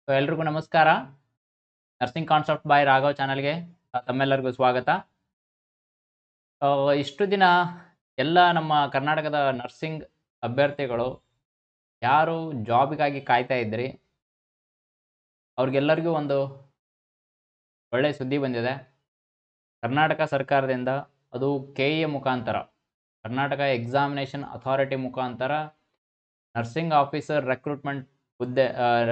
So ಎಲ್ರಿಗೂ ನಮಸ್ಕಾರ. Nursing concept by Raghav ಚಾನಲ್ಗೆ ತಮ್ಮೆಲ್ಲರಿಗೂ ಸ್ವಾಗತ. ಇಷ್ಟು ದಿನ ಎಲ್ಲ ನಮ್ಮ ಕರ್ನಾಟಕದ ನರ್ಸಿಂಗ್ ಅಭ್ಯರ್ಥಿಗಳು ಯಾರು ಜಾಬಿಗಾಗಿ ಕಾಯ್ತಾ ಇದ್ರಿ, ಅವ್ರಿಗೆಲ್ಲರಿಗೂ ಒಂದು ಒಳ್ಳೆ ಸುದ್ದಿ ಬಂದಿದೆ. ಕರ್ನಾಟಕ ಸರ್ಕಾರದಿಂದ ಅದು ಕೆಇಎ ಮುಖಾಂತರ, ಕರ್ನಾಟಕ ಎಕ್ಸಾಮಿನೇಷನ್ ಅಥಾರಿಟಿ ಮುಖಾಂತರ ನರ್ಸಿಂಗ್ ಆಫೀಸರ್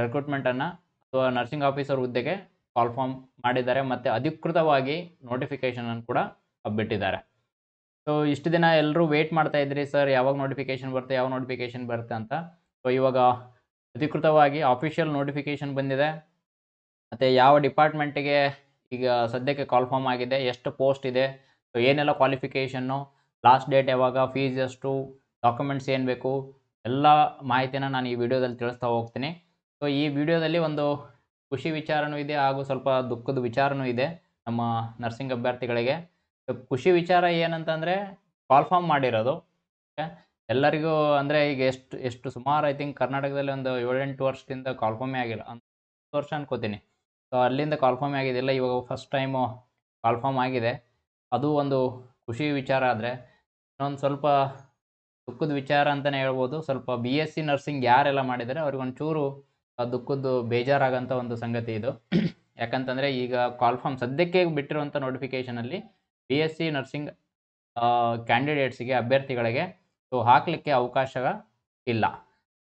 ರಿಕ್ರೂಟ್ಮೆಂಟನ್ನು ಅಥವಾ ನರ್ಸಿಂಗ್ ಆಫೀಸರ್ ಹುದ್ದೆಗೆ ಕಾಲ್ ಫಾರ್ಮ್ ಮಾಡಿದ್ದಾರೆ ಮತ್ತು ಅಧಿಕೃತವಾಗಿ ನೋಟಿಫಿಕೇಷನನ್ನು ಕೂಡ ಬಿಟ್ಟಿದ್ದಾರೆ. ಸೊ ಇಷ್ಟು ದಿನ ಎಲ್ಲರೂ ವೇಟ್ ಮಾಡ್ತಾ ಇದ್ರಿ, ಸರ್ ಯಾವಾಗ ನೋಟಿಫಿಕೇಷನ್ ಬರುತ್ತೆ ಅಂತ. ಸೊ ಇವಾಗ ಅಧಿಕೃತವಾಗಿ ಆಫಿಷಿಯಲ್ ನೋಟಿಫಿಕೇಷನ್ ಬಂದಿದೆ. ಮತ್ತು ಯಾವ ಡಿಪಾರ್ಟ್ಮೆಂಟಿಗೆ ಈಗ ಸದ್ಯಕ್ಕೆ ಕಾಲ್ ಫಾರ್ಮ್ ಆಗಿದೆ, ಎಷ್ಟು ಪೋಸ್ಟ್ ಇದೆ, ಸೊ ಏನೆಲ್ಲ ಕ್ವಾಲಿಫಿಕೇಷನ್ನು, ಲಾಸ್ಟ್ ಡೇಟ್ ಯಾವಾಗ, ಫೀಸ್ ಎಷ್ಟು, ಡಾಕ್ಯುಮೆಂಟ್ಸ್ ಏನು ಬೇಕು, ಎಲ್ಲ ಮಾಹಿತಿನ ನಾನು ಈ ವಿಡಿಯೋದಲ್ಲಿ ತಿಳಿಸ್ತಾ ಹೋಗ್ತೀನಿ. ಸೊ ಈ ವಿಡಿಯೋದಲ್ಲಿ ಒಂದು ಖುಷಿ ವಿಚಾರನೂ ಇದೆ ಹಾಗೂ ಸ್ವಲ್ಪ ದುಃಖದ ವಿಚಾರನೂ ಇದೆ ನಮ್ಮ ನರ್ಸಿಂಗ್ ಅಭ್ಯರ್ಥಿಗಳಿಗೆ. ಖುಷಿ ವಿಚಾರ ಏನಂತಂದರೆ ಕಾಲ್ ಫಾರ್ಮ್ ಮಾಡಿರೋದು ಎಲ್ಲರಿಗೂ, ಅಂದರೆ ಈಗ ಎಷ್ಟು ಸುಮಾರು ಐ ಥಿಂಕ್ ಕರ್ನಾಟಕದಲ್ಲಿ ಒಂದು 7-8 ವರ್ಷದಿಂದ ಕಾಲ್ ಫಾರ್ಮೇ ಆಗಿಲ್ಲ, 10 ವರ್ಷ ಅನ್ಕೋತೀನಿ. ಸೊ ಅಲ್ಲಿಂದ ಕಾಲ್ ಫಾರ್ಮೇ ಆಗಿದ್ದಿಲ್ಲ, ಇವಾಗ ಫಸ್ಟ್ ಟೈಮು ಕಾಲ್ ಫಾರ್ಮ್ ಆಗಿದೆ. ಅದು ಒಂದು ಖುಷಿ ವಿಚಾರ. ಆದರೆ ಇನ್ನೊಂದು ಸ್ವಲ್ಪ ದುಃಖದ ವಿಚಾರ ಅಂತಲೇ ಹೇಳ್ಬೋದು. ಸ್ವಲ್ಪ BSc ನರ್ಸಿಂಗ್ ಯಾರೆಲ್ಲ ಮಾಡಿದ್ದಾರೆ ಅವ್ರಿಗೊಂಚೂರು ದುಃಖದ್ದು ಬೇಜಾರಾಗೋಂಥ ಒಂದು ಸಂಗತಿ ಇದು. ಯಾಕಂತಂದರೆ ಈಗ ಕಾಲ್ ಫಾರ್ಮ್ ಸದ್ಯಕ್ಕೆ ಬಿಟ್ಟಿರುವಂಥ ನೋಟಿಫಿಕೇಷನಲ್ಲಿ BSc ನರ್ಸಿಂಗ್ ಕ್ಯಾಂಡಿಡೇಟ್ಸಿಗೆ, ಅಭ್ಯರ್ಥಿಗಳಿಗೆ ಸೊ ಹಾಕಲಿಕ್ಕೆ ಅವಕಾಶ ಇಲ್ಲ.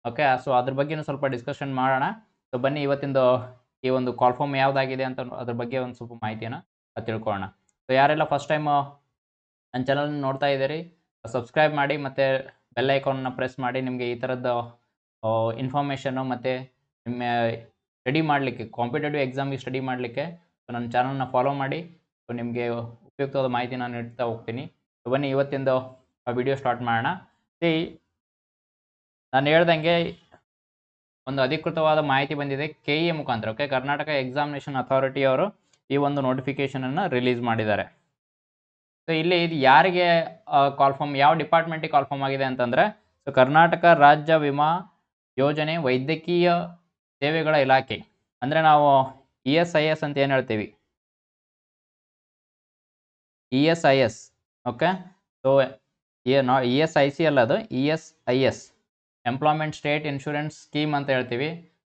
ಓಕೆ, ಸೊ ಅದ್ರ ಬಗ್ಗೆನೂ ಸ್ವಲ್ಪ ಡಿಸ್ಕಷನ್ ಮಾಡೋಣ. ಸೊ ಬನ್ನಿ ಇವತ್ತಿಂದು ಈ ಒಂದು ಕಾಲ್ ಫಾರ್ಮ್ ಯಾವುದಾಗಿದೆ ಅಂತ ಅದ್ರ ಬಗ್ಗೆ ಒಂದು ಸ್ವಲ್ಪ ಮಾಹಿತಿಯನ್ನು ತಿಳ್ಕೊಳ್ಳೋಣ. ಸೊ ಯಾರೆಲ್ಲ ಫಸ್ಟ್ ಟೈಮು ನನ್ನ ಚಾನಲ್ನ ನೋಡ್ತಾ ಇದ್ದೀರಿ, ಸಬ್ಸ್ಕ್ರೈಬ್ ಮಾಡಿ ಮತ್ತು ಬೆಲ್ ಐಕಾನ್ನ ಪ್ರೆಸ್ ಮಾಡಿ. ನಿಮಗೆ ಈ ಥರದ್ದು ಇನ್ಫಾರ್ಮೇಷನ್ನು ಮತ್ತು ನಿಮ್ಮ ಸ್ಟಡಿ ಮಾಡಲಿಕ್ಕೆ, ಕಾಂಪಿಟೇಟಿವ್ ಎಕ್ಸಾಮಿಗೆ ಸ್ಟಡಿ ಮಾಡಲಿಕ್ಕೆ ನನ್ನ ಚಾನಲ್ನ ಫಾಲೋ ಮಾಡಿ. ಸೊ ನಿಮಗೆ ಉಪಯುಕ್ತವಾದ ಮಾಹಿತಿ ನಾನು ನೀಡ್ತಾ ಹೋಗ್ತೀನಿ. ಸೊ ಬನ್ನಿ ಇವತ್ತಿಂದು ವಿಡಿಯೋ ಸ್ಟಾರ್ಟ್ ಮಾಡೋಣ. ನಾನು ಹೇಳ್ದಂಗೆ ಒಂದು ಅಧಿಕೃತವಾದ ಮಾಹಿತಿ ಬಂದಿದೆ ಕೆಇಎ ಮುಖಾಂತರ. ಓಕೆ, ಕರ್ನಾಟಕ ಎಕ್ಸಾಮಿನೇಷನ್ ಅಥಾರಿಟಿ ಅವರು ಈ ಒಂದು ನೋಟಿಫಿಕೇಷನನ್ನು ರಿಲೀಸ್ ಮಾಡಿದ್ದಾರೆ. ಸೊ ಇಲ್ಲಿ ಇದು ಯಾರಿಗೆ ಕಾಲ್ ಫಾರ್ಮ್, ಯಾವ ಡಿಪಾರ್ಟ್ಮೆಂಟಿಗೆ ಕಾಲ್ ಫಾರ್ಮ್ ಆಗಿದೆ ಅಂತಂದರೆ, ಸೊ ಕರ್ನಾಟಕ ರಾಜ್ಯ ವಿಮಾ ಯೋಜನೆ ವೈದ್ಯಕೀಯ ಸೇವೆಗಳ ಇಲಾಖೆ, ಅಂದರೆ ನಾವು ESIS ಅಂತ ಏನು ಹೇಳ್ತೀವಿ, ESIS. ಓಕೆ, ಸೊ ESIC ಅಲ್ಲ, ಅದು ESIS, employment state insurance scheme ಅಂತ ಹೇಳ್ತೀವಿ.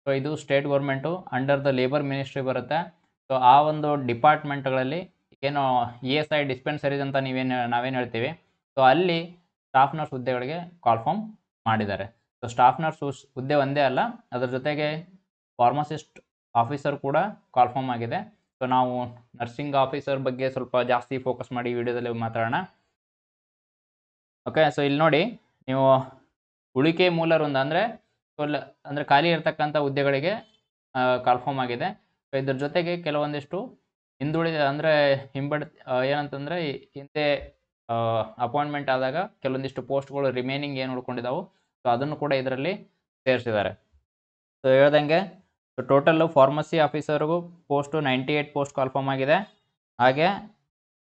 ಸೊ ಇದು state government under the labour ministry ಬರುತ್ತೆ. ಸೊ ಆ ಒಂದು ಡಿಪಾರ್ಟ್ಮೆಂಟ್ಗಳಲ್ಲಿ ಏನು ESI ಡಿಸ್ಪೆನ್ಸರೀಸ್ ಅಂತ ನಾವೇನು ಹೇಳ್ತೀವಿ, ಸೊ ಅಲ್ಲಿ ಸ್ಟಾಫ್ ನರ್ಸ್ ಹುದ್ದೆಗಳಿಗೆ ಕಾಲ್ ಫಾರ್ಮ್ ಮಾಡಿದ್ದಾರೆ. ಸೊ ಸ್ಟಾಫ್ ನರ್ಸ್ ಹುದ್ದೆ ಒಂದೇ ಅಲ್ಲ, ಅದರ ಜೊತೆಗೆ ಫಾರ್ಮಸಿಸ್ಟ್ ಆಫೀಸರ್ ಕೂಡ ಕಾಲ್ ಫಾರ್ಮ್ ಆಗಿದೆ. ಸೊ ನಾವು ನರ್ಸಿಂಗ್ ಆಫೀಸರ್ ಬಗ್ಗೆ ಸ್ವಲ್ಪ ಜಾಸ್ತಿ ಫೋಕಸ್ ಮಾಡಿ ಈ ವಿಡಿಯೋದಲ್ಲಿ ಮಾತಾಡೋಣ. ಓಕೆ, ಸೊ ಇಲ್ಲಿ ನೋಡಿ, ನೀವು ಉಳಿಕೆ ಮೂಲ ವೃಂದ ಅಂದರೆ ಖಾಲಿ ಇರತಕ್ಕಂಥ ಹುದ್ದೆಗಳಿಗೆ ಕಾಲ್ ಫಾರ್ಮ್ ಆಗಿದೆ. ಸೊ ಇದ್ರ ಜೊತೆಗೆ ಕೆಲವೊಂದಿಷ್ಟು ಹಿಂದುಳಿದ, ಅಂದರೆ ಏನಂತಂದರೆ ಹಿಂದೆ ಅಪಾಯಿಂಟ್ಮೆಂಟ್ ಆದಾಗ ಕೆಲವೊಂದಿಷ್ಟು ಪೋಸ್ಟ್ಗಳು ರಿಮೈನಿಂಗ್ ಏನು ಉಳ್ಕೊಂಡಿದ್ದಾವೆ, ಸೊ ಅದನ್ನು ಕೂಡ ಇದರಲ್ಲಿ ಸೇರಿಸಿದ್ದಾರೆ. ಸೊ ಹೇಳ್ದಂಗೆ ಟೋಟಲ್ಲು ಫಾರ್ಮಸಿ ಆಫೀಸರ್ಗೂ ಪೋಸ್ಟು 98 ಪೋಸ್ಟ್ ಕಾಲ್ ಫಾರ್ಮ್ ಆಗಿದೆ. ಹಾಗೆ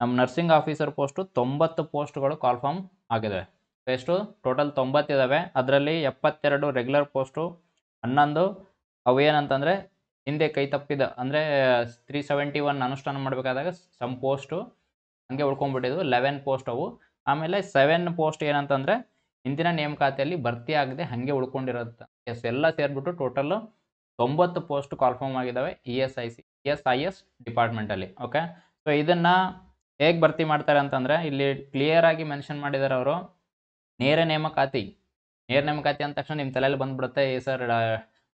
ನಮ್ಮ ನರ್ಸಿಂಗ್ ಆಫೀಸರ್ ಪೋಸ್ಟು 90 ಪೋಸ್ಟ್ಗಳು ಕಾಲ್ ಫಾರ್ಮ್ ಆಗಿದೆ. ಎಷ್ಟು ಟೋಟಲ್ 90 ಇದ್ದಾವೆ. ಅದರಲ್ಲಿ 72 ರೆಗ್ಯುಲರ್ ಪೋಸ್ಟು, 11 ಅವು ಏನಂತಂದರೆ ಹಿಂದೆ ಕೈ ತಪ್ಪಿದ, ಅಂದರೆ 371 ಅನುಷ್ಠಾನ ಮಾಡಬೇಕಾದಾಗ ಸಮ್ ಪೋಸ್ಟು ಹಂಗೆ ಉಳ್ಕೊಂಡ್ಬಿಟ್ಟಿದ್ವು, 11 ಪೋಸ್ಟ್ ಅವು. ಆಮೇಲೆ 7 ಪೋಸ್ಟ್ ಏನಂತಂದರೆ ಹಿಂದಿನ ನೇಮಕಾತಿಯಲ್ಲಿ ಭರ್ತಿ ಆಗದೆ ಹಾಗೆ ಉಳ್ಕೊಂಡಿರುತ್ತೆ. ಎಲ್ಲ ಸೇರಿಬಿಟ್ಟು ಟೋಟಲ್ಲು 90 ಪೋಸ್ಟ್ ಕಾಲ್ ಫಾರ್ಮ್ ಆಗಿದ್ದಾವೆ ESIS ಡಿಪಾರ್ಟ್ಮೆಂಟಲ್ಲಿ. ಓಕೆ, ಸೊ ಇದನ್ನು ಹೇಗೆ ಭರ್ತಿ ಮಾಡ್ತಾರೆ ಅಂತಂದರೆ ಇಲ್ಲಿ ಕ್ಲಿಯರಾಗಿ ಮೆನ್ಷನ್ ಮಾಡಿದ್ದಾರೆ ಅವರು. ನೇರ ನೇಮಕಾತಿ ಅಂದ ತಕ್ಷಣ ನಿಮ್ಮ ತಲೆಯಲ್ಲಿ ಬಂದುಬಿಡುತ್ತೆ, ಸರ್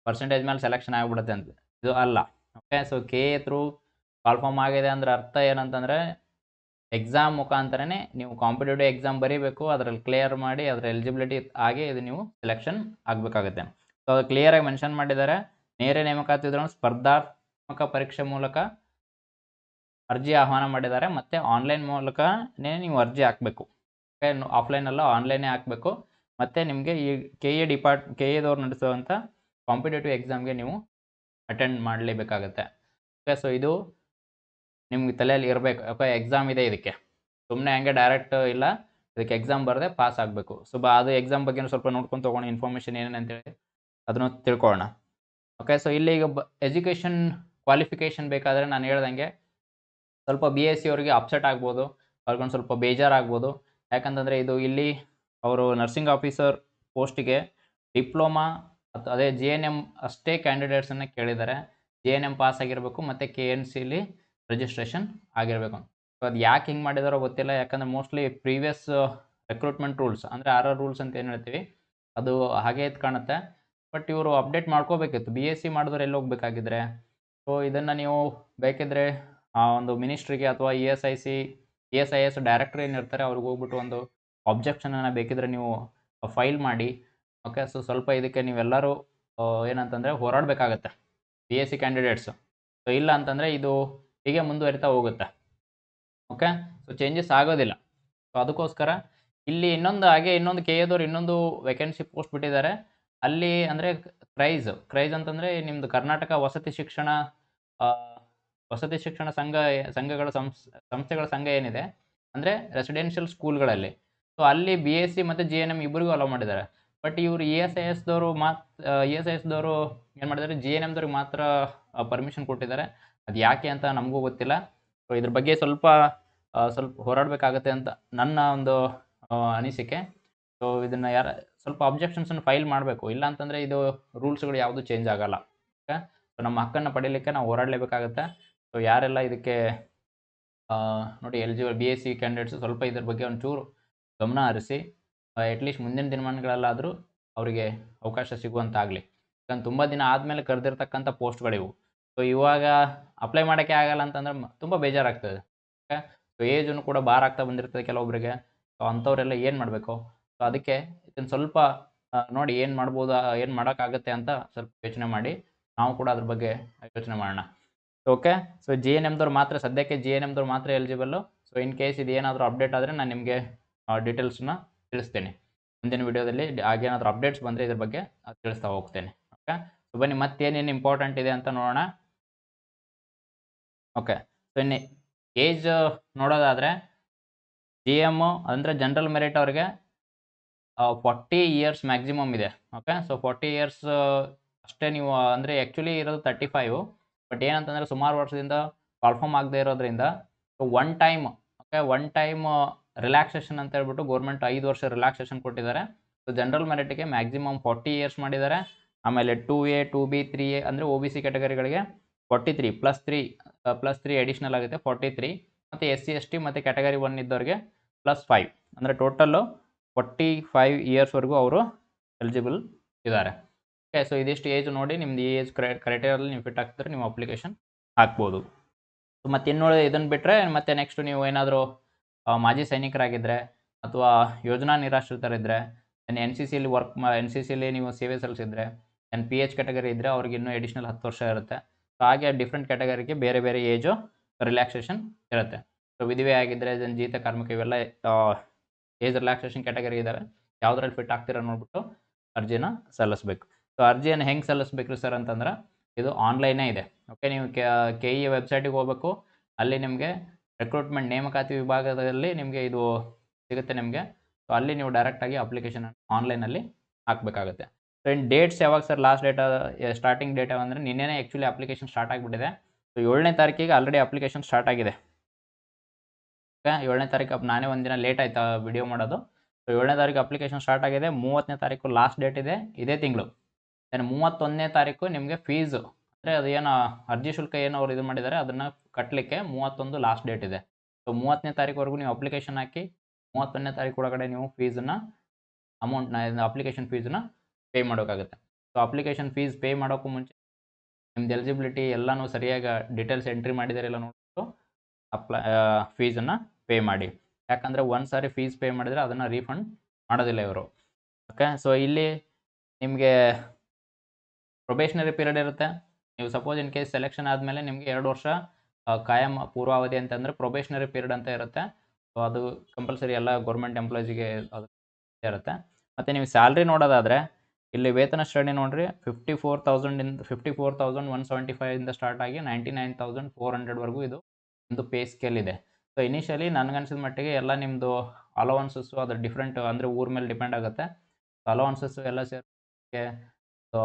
ಪರ್ಸೆಂಟೇಜ್ ಮೇಲೆ ಸೆಲೆಕ್ಷನ್ ಆಗಿಬಿಡುತ್ತೆ ಅಂತ. ಇದು ಅಲ್ಲ. Okay, so KA through call form ಆಗಿದೆ ಅಂದರೆ ಅರ್ಥ ಏನಂತಂದರೆ ಎಕ್ಸಾಮ್ ಮುಖಾಂತರನೇ ನೀವು ಕಾಂಪಿಟೇಟಿವ್ ಎಕ್ಸಾಮ್ ಬರೀಬೇಕು, ಅದರಲ್ಲಿ ಕ್ಲಿಯರ್ ಮಾಡಿ ಅದರ ಎಲಿಜಿಬಿಲಿಟಿ ಆಗಿ ಇದು ನೀವು ಸೆಲೆಕ್ಷನ್ ಆಗಬೇಕಾಗುತ್ತೆ. ಸೊ ಅದು ಕ್ಲಿಯರಾಗಿ ಮೆನ್ಷನ್ ಮಾಡಿದ್ದಾರೆ. ನೇರ ನೇಮಕಾತಿ ಇದ್ರೂ ಸ್ಪರ್ಧಾತ್ಮಕ ಪರೀಕ್ಷೆ ಮೂಲಕ ಅರ್ಜಿ ಆಹ್ವಾನ ಮಾಡಿದ್ದಾರೆ, ಮತ್ತು ಆನ್ಲೈನ್ ಮೂಲಕನೇ ನೀವು ಅರ್ಜಿ ಹಾಕಬೇಕು. ಓಕೆ, ಆಫ್ಲೈನಲ್ಲ, ಆನ್ಲೈನೇ ಹಾಕಬೇಕು. ಮತ್ತು ನಿಮಗೆ ಈ KAದವ್ರು ನಡೆಸುವಂಥ ಕಾಂಪಿಟೇಟಿವ್ ಎಕ್ಸಾಮ್ಗೆ ನೀವು ಅಟೆಂಡ್ ಮಾಡಲೇಬೇಕಾಗತ್ತೆ. ಓಕೆ, ಸೊ ಇದು ನಿಮ್ಗೆ ತಲೆಯಲ್ಲಿ ಇರಬೇಕು. ಓಕೆ, ಎಕ್ಸಾಮ್ ಇದೆ ಇದಕ್ಕೆ, ಸುಮ್ಮನೆ ಹಂಗೆ ಡೈರೆಕ್ಟ್ ಇಲ್ಲ, ಇದಕ್ಕೆ ಎಕ್ಸಾಮ್ ಬರದೆ ಪಾಸ್ ಆಗಬೇಕು. ಸೊ ಅದು ಎಕ್ಸಾಮ್ ಬಗ್ಗೆ ಸ್ವಲ್ಪ ನೋಡ್ಕೊಂಡು ತೊಗೊಂಡು ಇನ್ಫಾರ್ಮೇಷನ್ ಏನೇನು ಅಂತೇಳಿ ಅದನ್ನು ತಿಳ್ಕೊಳ್ಳೋಣ. ಓಕೆ. ಸೊ ಇಲ್ಲಿ ಈಗ ಎಜುಕೇಷನ್ ಕ್ವಾಲಿಫಿಕೇಷನ್ ಬೇಕಾದರೆ ನಾನು ಹೇಳ್ದಂಗೆ ಸ್ವಲ್ಪ ಬಿ ಎಸ್ ಸಿ ಅವರಿಗೆ ಅಪ್ಸೆಟ್ ಆಗ್ಬೋದು, ಅವ್ರಿಗೊಂದು ಸ್ವಲ್ಪ ಬೇಜಾರಾಗ್ಬೋದು. ಯಾಕಂತಂದರೆ ಇದು ಇಲ್ಲಿ ಅವರು ನರ್ಸಿಂಗ್ ಆಫೀಸರ್ ಪೋಸ್ಟಿಗೆ ಡಿಪ್ಲೊಮಾ ಅಥವಾ ಅದೇ ಜೆ ಎನ್ ಎಮ್ ಅಷ್ಟೇ ಕ್ಯಾಂಡಿಡೇಟ್ಸನ್ನು ಕೇಳಿದ್ದಾರೆ. ಜೆ ಎನ್ ಎಮ್ ಪಾಸ್ ಆಗಿರಬೇಕು ಮತ್ತು ಕೆ ಎನ್ ಸಿಲಿ ರಿಜಿಸ್ಟ್ರೇಷನ್ ಆಗಿರಬೇಕು. ಸೊ ಅದು ಯಾಕೆ ಹಿಂಗೆ ಮಾಡಿದಾರೋ ಗೊತ್ತಿಲ್ಲ. ಯಾಕಂದರೆ ಮೋಸ್ಟ್ಲಿ ಪ್ರೀವಿಯಸ್ ರಿಕ್ರೂಟ್ಮೆಂಟ್ ರೂಲ್ಸ್ ಅಂದರೆ ಆರ್ ಆರ್ ರೂಲ್ಸ್ ಅಂತ ಏನು ಹೇಳ್ತೀವಿ ಅದು ಹಾಗೆ ಇದು ಕಾಣುತ್ತೆ. ಬಟ್ ಇವರು ಅಪ್ಡೇಟ್ ಮಾಡ್ಕೋಬೇಕಿತ್ತು. ಬಿ ಎಸ್ ಸಿ ಮಾಡಿದ್ರೆ ಎಲ್ಲಿ ಹೋಗ್ಬೇಕಾಗಿದ್ರೆ. ಸೊ ಇದನ್ನು ನೀವು ಬೇಕಿದ್ದರೆ ಒಂದು ಮಿನಿಸ್ಟ್ರಿಗೆ ಅಥವಾ E S I S director ಏನಿರ್ತಾರೆ ಅವ್ರಿಗೆ ಹೋಗ್ಬಿಟ್ಟು ಒಂದು ಅಬ್ಜೆಕ್ಷನನ್ನು ಬೇಕಿದ್ರೆ ನೀವು ಫೈಲ್ ಮಾಡಿ. ಓಕೆ. ಸೊ ಸ್ವಲ್ಪ ಇದಕ್ಕೆ ನೀವೆಲ್ಲರೂ ಏನಂತಂದರೆ ಹೋರಾಡಬೇಕಾಗತ್ತೆ B S C candidates. So ಇಲ್ಲ ಅಂತಂದರೆ ಇದು ಹೀಗೆ ಮುಂದುವರಿತಾ ಹೋಗುತ್ತೆ. ಓಕೆ. ಸೊ ಚೇಂಜಸ್ ಆಗೋದಿಲ್ಲ. ಸೊ ಅದಕ್ಕೋಸ್ಕರ ಇಲ್ಲಿ ಇನ್ನೊಂದು ಕೆ ಎದವ್ರು ಇನ್ನೊಂದು ವೇಕೆನ್ಸಿ ಪೋಸ್ಟ್ ಬಿಟ್ಟಿದ್ದಾರೆ. ಅಲ್ಲಿ ಅಂದರೆ ಕ್ರೈಸ್ ಅಂತಂದರೆ ನಿಮ್ಮದು ಕರ್ನಾಟಕ ವಸತಿ ಶಿಕ್ಷಣ ಸಂಘಗಳ ಸಂಸ್ಥೆಗಳ ಸಂಘ ಏನಿದೆ ಅಂದರೆ ರೆಸಿಡೆನ್ಷಿಯಲ್ ಸ್ಕೂಲ್ಗಳಲ್ಲಿ. ಸೊ ಅಲ್ಲಿ ಬಿ ಎಸ್ ಸಿ ಮತ್ತು ಜಿ ಎನ್ ಎಮ್ ಇಬ್ಬರಿಗೂ ಅಲೋ ಮಾಡಿದ್ದಾರೆ. ಬಟ್ ಇವರು ಇ ಎಸ್ ಐ ಎಸ್ದವರು ಏನು ಮಾಡಿದ್ದಾರೆ, ಜಿ ಎನ್ ಎಮ್ದವ್ರಿಗೆ ಮಾತ್ರ ಪರ್ಮಿಷನ್ ಕೊಟ್ಟಿದ್ದಾರೆ. ಅದು ಯಾಕೆ ಅಂತ ನಮಗೂ ಗೊತ್ತಿಲ್ಲ. ಸೊ ಇದ್ರ ಬಗ್ಗೆ ಸ್ವಲ್ಪ ಹೋರಾಡಬೇಕಾಗತ್ತೆ ಅಂತ ನನ್ನ ಒಂದು ಅನಿಸಿಕೆ. ಸೊ ಇದನ್ನು ಸ್ವಲ್ಪ ಅಬ್ಜೆಕ್ಷನ್ಸನ್ನು ಫೈಲ್ ಮಾಡಬೇಕು. ಇಲ್ಲ ಅಂತಂದರೆ ಇದು ರೂಲ್ಸ್ಗಳು ಯಾವುದೂ ಚೇಂಜ್ ಆಗೋಲ್ಲ. ಓಕೆ. ಸೊ ನಮ್ಮ ಹಕ್ಕನ್ನು ಪಡೀಲಿಕ್ಕೆ ನಾವು ಹೋರಾಡಲೇಬೇಕಾಗತ್ತೆ. ಸೊ ಯಾರೆಲ್ಲ ಇದಕ್ಕೆ ನೋಡಿ eligible B S C candidates ಸ್ವಲ್ಪ ಇದ್ರ ಬಗ್ಗೆ ಒಂಚೂರು ಗಮನ ಹರಿಸಿ ಅಟ್ಲೀಸ್ಟ್ ಮುಂದಿನ ದಿನಮಾನಗಳಲ್ಲಾದರೂ ಅವರಿಗೆ ಅವಕಾಶ ಸಿಗುವಂತಾಗಲಿ. ಯಾಕಂದ್ರೆ ತುಂಬ ದಿನ ಆದಮೇಲೆ ಕರೆದಿರ್ತಕ್ಕಂಥ ಪೋಸ್ಟ್ಗಳಿವು. ಸೊ ಇವಾಗ ಅಪ್ಲೈ ಮಾಡೋಕ್ಕೆ ಆಗಲ್ಲ ಅಂತಂದ್ರೆ ತುಂಬ ಬೇಜಾರಾಗ್ತದೆ. ಓಕೆ. ಸೊ ಏಜನ್ನು ಕೂಡ ಭಾರ ಆಗ್ತಾ ಬಂದಿರ್ತದೆ ಕೆಲವೊಬ್ಬರಿಗೆ. ಸೊ ಅಂಥವರೆಲ್ಲ ಏನು ಮಾಡಬೇಕು? ಸೊ ಅದಕ್ಕೆ ಇದನ್ನು ಸ್ವಲ್ಪ ನೋಡಿ ಏನು ಮಾಡ್ಬೋದು, ಏನು ಮಾಡೋಕ್ಕಾಗತ್ತೆ ಅಂತ ಸ್ವಲ್ಪ ಯೋಚನೆ ಮಾಡಿ. ನಾವು ಕೂಡ ಅದ್ರ ಬಗ್ಗೆ ಯೋಚನೆ ಮಾಡೋಣ. ಓಕೆ. ಸೊ ಜಿ ಎನ್ ಎಮ್ದವ್ರು ಮಾತ್ರ ಸದ್ಯಕ್ಕೆ ಎಲಿಜಿಬಲ್ಲು. ಸೊ ಇನ್ ಕೇಸ್ ಇದು ಏನಾದರೂ ಅಪ್ಡೇಟ್ ಆದರೆ ನಾನು ನಿಮಗೆ ಡೀಟೇಲ್ಸ್ನ ತಿಳಿಸ್ತೇನೆ ಮುಂದಿನ ವಿಡಿಯೋದಲ್ಲಿ. ಹಾಗೇನಾದರೂ ಅಪ್ಡೇಟ್ಸ್ ಬಂದರೆ ಇದ್ರ ಬಗ್ಗೆ ತಿಳಿಸ್ತಾ ಹೋಗ್ತೇನೆ. ಓಕೆ. ಸೊ ಬನ್ನಿ ಮತ್ತೇನೇನು ಇಂಪಾರ್ಟೆಂಟ್ ಇದೆ ಅಂತ ನೋಡೋಣ. ಓಕೆ. ಸೊ ಇನ್ನು ಏಜ್ ನೋಡೋದಾದರೆ ಜಿ ಎಮ್ ಅಂದರೆ ಜನರಲ್ ಮೆರಿಟ್ ಅವ್ರಿಗೆ 40 ಇಯರ್ಸ್ ಮ್ಯಾಕ್ಸಿಮಮ್ ಇದೆ. ಓಕೆ. ಸೊ 40 ಇಯರ್ಸ್ ಅಷ್ಟೇ ನೀವು ಅಂದರೆ ಆ್ಯಕ್ಚುಲಿ ಇರೋದು 35. ಬಟ್ ಏನಂತಂದರೆ ಸುಮಾರು ವರ್ಷದಿಂದ ಪರ್ಫಾರ್ಮ್ ಆಗದೆ ಇರೋದ್ರಿಂದ ಒನ್ ಟೈಮ್ ರಿಲ್ಯಾಕ್ಸೇಷನ್ ಅಂತ ಹೇಳ್ಬಿಟ್ಟು ಗೌರ್ಮೆಂಟ್ 5 ವರ್ಷ ರಿಲ್ಯಾಕ್ಸೇಷನ್ ಕೊಟ್ಟಿದ್ದಾರೆ. ಸೊ ಜನರಲ್ ಮೆರಿಟ್ಗೆ ಮ್ಯಾಕ್ಸಿಮಮ್ 40 ಇಯರ್ಸ್ ಮಾಡಿದ್ದಾರೆ. ಆಮೇಲೆ 2A 2B 3A ಅಂದರೆ ಒ ಬಿ ಸಿ ಕ್ಯಾಟಗರಿಗಳಿಗೆ 43 +3 ಅಡಿಷ್ನಲ್ ಆಗುತ್ತೆ 43. ಮತ್ತು SC ST ಮತ್ತು ಕ್ಯಾಟಗರಿ 1 ಇದ್ದವ್ರಿಗೆ +5 ಅಂದರೆ ಟೋಟಲ್ಲು 45 ಇಯರ್ಸ್ವರೆಗೂ ಅವರು ಎಲಿಜಿಬಲ್ ಇದ್ದಾರೆ. ಓಕೆ. ಸೊ ಇದಿಷ್ಟು ಏಜ್ ನೋಡಿ ನಿಮ್ದು ಈ ಏಜ್ ಕ್ರೈಟೇರಿಯಲ್ಲಿ ನೀವು ಫಿಟ್ ಆಗ್ತಿದ್ರೆ ನೀವು ಅಪ್ಲಿಕೇಶನ್ ಹಾಕ್ಬೋದು. ಸೊ ಮತ್ತು ಇನ್ನೊಂದು ಇದನ್ನು ಬಿಟ್ಟರೆ ಮತ್ತೆ ನೆಕ್ಸ್ಟ್ ನೀವು ಏನಾದರೂ ಮಾಜಿ ಸೈನಿಕರಾಗಿದ್ದರೆ ಅಥವಾ ಯೋಜನಾ ನಿರಾಶ್ರಿತರಿದ್ದರೆ, ಎನ್ ಸಿ ಸಿಲಿ ನೀವು ಸೇವೆ ಸಲ್ಲಿಸಿದರೆ, PH ಕ್ಯಾಟಗರಿ ಇದ್ದರೆ ಅವ್ರಿಗೆ ಇನ್ನೂ ಎಡಿಷ್ನಲ್ 10 ವರ್ಷ ಇರುತ್ತೆ. ಸೊ ಹಾಗೆ ಡಿಫ್ರೆಂಟ್ ಕ್ಯಾಟಗರಿಗೆ ಬೇರೆ ಬೇರೆ ಏಜು ರಿಲ್ಯಾಕ್ಸೇಷನ್ ಇರುತ್ತೆ. ಸೊ ವಿಧವೆ ಆಗಿದ್ದರೆ ಜೀತ ಕಾರ್ಮಿಕ ಇವೆಲ್ಲ ಏಜ್ ರಿಲ್ಯಾಕ್ಸೇಷನ್ ಕ್ಯಾಟಗರಿ ಇದ್ದಾವೆ. ಯಾವುದ್ರಲ್ಲಿ ಫಿಟ್ ಆಗ್ತೀರ ನೋಡ್ಬಿಟ್ಟು ಅರ್ಜಿನ ಸಲ್ಲಿಸಬೇಕು. ಸೊ ಅರ್ಜಿಯನ್ನು ಹೆಂಗೆ ಸಲ್ಲಿಸ್ಬೇಕ್ರಿ ಸರ್ ಅಂತಂದ್ರೆ ಇದು ಆನ್ಲೈನೇ ಇದೆ. ಓಕೆ. ನೀವು ಕೆ ಇ ವೆಬ್ಸೈಟಿಗೆ ಹೋಗಬೇಕು. ಅಲ್ಲಿ ನಿಮಗೆ ರಿಕ್ರೂಟ್ಮೆಂಟ್ ನೇಮಕಾತಿ ವಿಭಾಗದಲ್ಲಿ ನಿಮಗೆ ಇದು ಸಿಗುತ್ತೆ ನಿಮಗೆ. ಸೊ ಅಲ್ಲಿ ನೀವು ಡೈರೆಕ್ಟಾಗಿ ಅಪ್ಲಿಕೇಶನ್ ಆನ್ಲೈನಲ್ಲಿ ಹಾಕಬೇಕಾಗುತ್ತೆ. ಸೊ ಇನ್ನು ಡೇಟ್ಸ್ ಯಾವಾಗ sir last date starting date ಯಾವಂದರೆ ನಿನ್ನೆನೇ ಆ್ಯಕ್ಚುಲಿ ಅಪ್ಲಿಕೇಶನ್ ಸ್ಟಾರ್ಟ್ ಆಗಿಬಿಟ್ಟಿದೆ. ಸೊ 7ನೇ ತಾರೀಕಿಗೆ ಆಲ್ರೆಡಿ ಅಪ್ಲಿಕೇಶನ್ ಸ್ಟಾರ್ಟ್ ಆಗಿದೆ. ಓಕೆ. 7ನೇ ತಾರೀಕು ನಾನೇ ಒಂದಿನ ಲೇಟ್ ಆಯಿತಾ ವಿಡಿಯೋ ಮಾಡೋದು. ಸೊ 7ನೇ ತಾರೀಕು ಅಪ್ಲಿಕೇಶನ್ ಸ್ಟಾರ್ಟ್ ಆಗಿದೆ. 30ನೇ ತಾರೀಕು ಲಾಸ್ಟ್ ಡೇಟ್ ಇದೆ ಇದೇ ತಿಂಗಳು. ದೆನ್ 31ನೇ ತಾರೀಕು ನಿಮಗೆ ಫೀಸು ಅಂದರೆ ಅದೇನು ಅರ್ಜಿ ಶುಲ್ಕ ಏನು ಅವ್ರು ಇದು ಮಾಡಿದ್ದಾರೆ ಅದನ್ನು ಕಟ್ಟಲಿಕ್ಕೆ 31 ಲಾಸ್ಟ್ ಡೇಟ್ ಇದೆ. ಸೊ 30ನೇ ತಾರೀಕುವರೆಗೂ ನೀವು ಅಪ್ಲಿಕೇಶನ್ ಹಾಕಿ 31ನೇ ತಾರೀಕು ಒಳಗಡೆ ನೀವು ಅಪ್ಲಿಕೇಶನ್ ಫೀಸನ್ನು ಪೇ ಮಾಡೋಕ್ಕಾಗುತ್ತೆ. ಸೊ ಅಪ್ಲಿಕೇಶನ್ ಫೀಸ್ ಪೇ ಮಾಡೋಕ್ಕೂ ಮುಂಚೆ ನಿಮ್ದು ಎಲಿಜಿಬಿಲಿಟಿ ಎಲ್ಲನೂ ಸರಿಯಾಗಿ ಡೀಟೇಲ್ಸ್ ಎಂಟ್ರಿ ಮಾಡಿದ್ದಾರೆ ಎಲ್ಲ ನೋಡಿಬಿಟ್ಟು ಫೀಸನ್ನು ಪೇ ಮಾಡಿ. ಯಾಕಂದರೆ ಒಂದು ಸಾರಿ ಫೀಸ್ ಪೇ ಮಾಡಿದರೆ ಅದನ್ನು ರೀಫಂಡ್ ಮಾಡೋದಿಲ್ಲ ಇವರು. ಓಕೆ. ಸೊ ಇಲ್ಲಿ ನಿಮಗೆ ಪ್ರೊಬೇಷನರಿ ಪೀರಿಯಡ್ ಇರುತ್ತೆ. ನೀವು ಸಪೋಸ್ ಇನ್ ಕೇಸ್ ಸೆಲೆಕ್ಷನ್ ಆದಮೇಲೆ ನಿಮಗೆ 2 ವರ್ಷ ಕಾಯಂ ಪೂರ್ವಾವಧಿ ಅಂತಂದರೆ ಪ್ರೊಬೇಷನರಿ ಪೀರಿಯಡ್ ಅಂತ ಇರುತ್ತೆ. ಸೊ ಅದು ಕಂಪಲ್ಸರಿ ಎಲ್ಲ ಗೌರ್ಮೆಂಟ್ ಎಂಪ್ಲಾಯೀಸಿಗೆ ಅದು ಇರುತ್ತೆ. ಮತ್ತು ನೀವು ಸ್ಯಾಲ್ರಿ ನೋಡೋದಾದರೆ ಇಲ್ಲಿ ವೇತನ ಶ್ರೇಣಿ ನೋಡಿರಿ 54,175 ಸ್ಟಾರ್ಟ್ ಆಗಿ 99,400ವರೆಗೂ ಇದು ಒಂದು ಪೇ ಸ್ಕೇಲ್ ಇದೆ. ಸೊ ಇನಿಷಿಯಲಿ ನನಗನ್ಸಿದ ಮಟ್ಟಿಗೆ ಎಲ್ಲ ನಿಮ್ಮದು ಅಲೋವನ್ಸಸ್ಸು ಅದು ಡಿಫ್ರೆಂಟ್ ಅಂದರೆ ಊರ ಮೇಲೆ ಡಿಪೆಂಡ್ ಆಗುತ್ತೆ. ಅಲೋವನ್ಸಸ್ಸು ಎಲ್ಲ ಸೇರಿ ಸೊ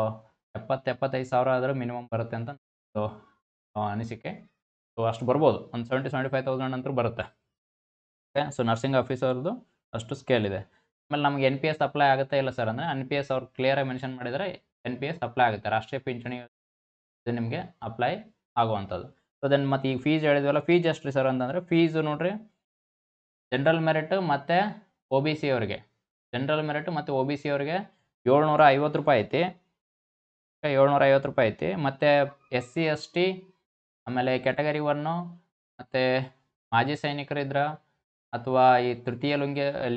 70,000-75,000 ಆದರೂ ಮಿನಿಮಮ್ ಬರುತ್ತೆ ಅಂತ ಅನಿಸಿಕೆ. ಸೊ ಅಷ್ಟು ಬರ್ಬೋದು, ಒಂದು 70,000-75,000 ಅಂತೂ ಬರುತ್ತೆ. ಓಕೆ, ಸೊ ನರ್ಸಿಂಗ್ ಆಫೀಸರ್ದು ಅಷ್ಟು ಸ್ಕೇಲ್ ಇದೆ. ಆಮೇಲೆ ನಮ್ಗೆ NPS ಅಪ್ಲೈ ಆಗುತ್ತೆ ಇಲ್ಲ ಸರ್ ಅಂದರೆ NPS ಅವ್ರು ಕ್ಲಿಯರಾಗಿ ಮೆನ್ಷನ್ ಮಾಡಿದರೆ NPS ಅಪ್ಲೈ ಆಗುತ್ತೆ, ರಾಷ್ಟ್ರೀಯ ಪಿಂಚಣಿ ಇದು ನಿಮಗೆ ಅಪ್ಲೈ ಆಗುವಂಥದ್ದು. ಸೊ ದೆನ್ ಮತ್ತು ಈಗ ಫೀಸ್ ಹೇಳಿದ್ವಲ್ಲ, ಫೀಸ್ ಎಷ್ಟು ರೀ ಸರ್ ಅಂತಂದರೆ ಫೀಸು ನೋಡಿರಿ, ಜನರಲ್ ಮೆರಿಟ್ ಮತ್ತು OBC ಅವರಿಗೆ, ಜನರಲ್ ಮೆರಿಟ್ ಮತ್ತು OBC ಅವರಿಗೆ 750 ರೂಪಾಯಿ ಐತಿ. 750 ರೂಪಾಯಿ ಐತಿ. ಮತ್ತು SC ST ಆಮೇಲೆ ಕ್ಯಾಟಗರಿ 1 ಮತ್ತು ಮಾಜಿ ಸೈನಿಕರಿದ್ರ ಅಥವಾ ಈ ತೃತೀಯ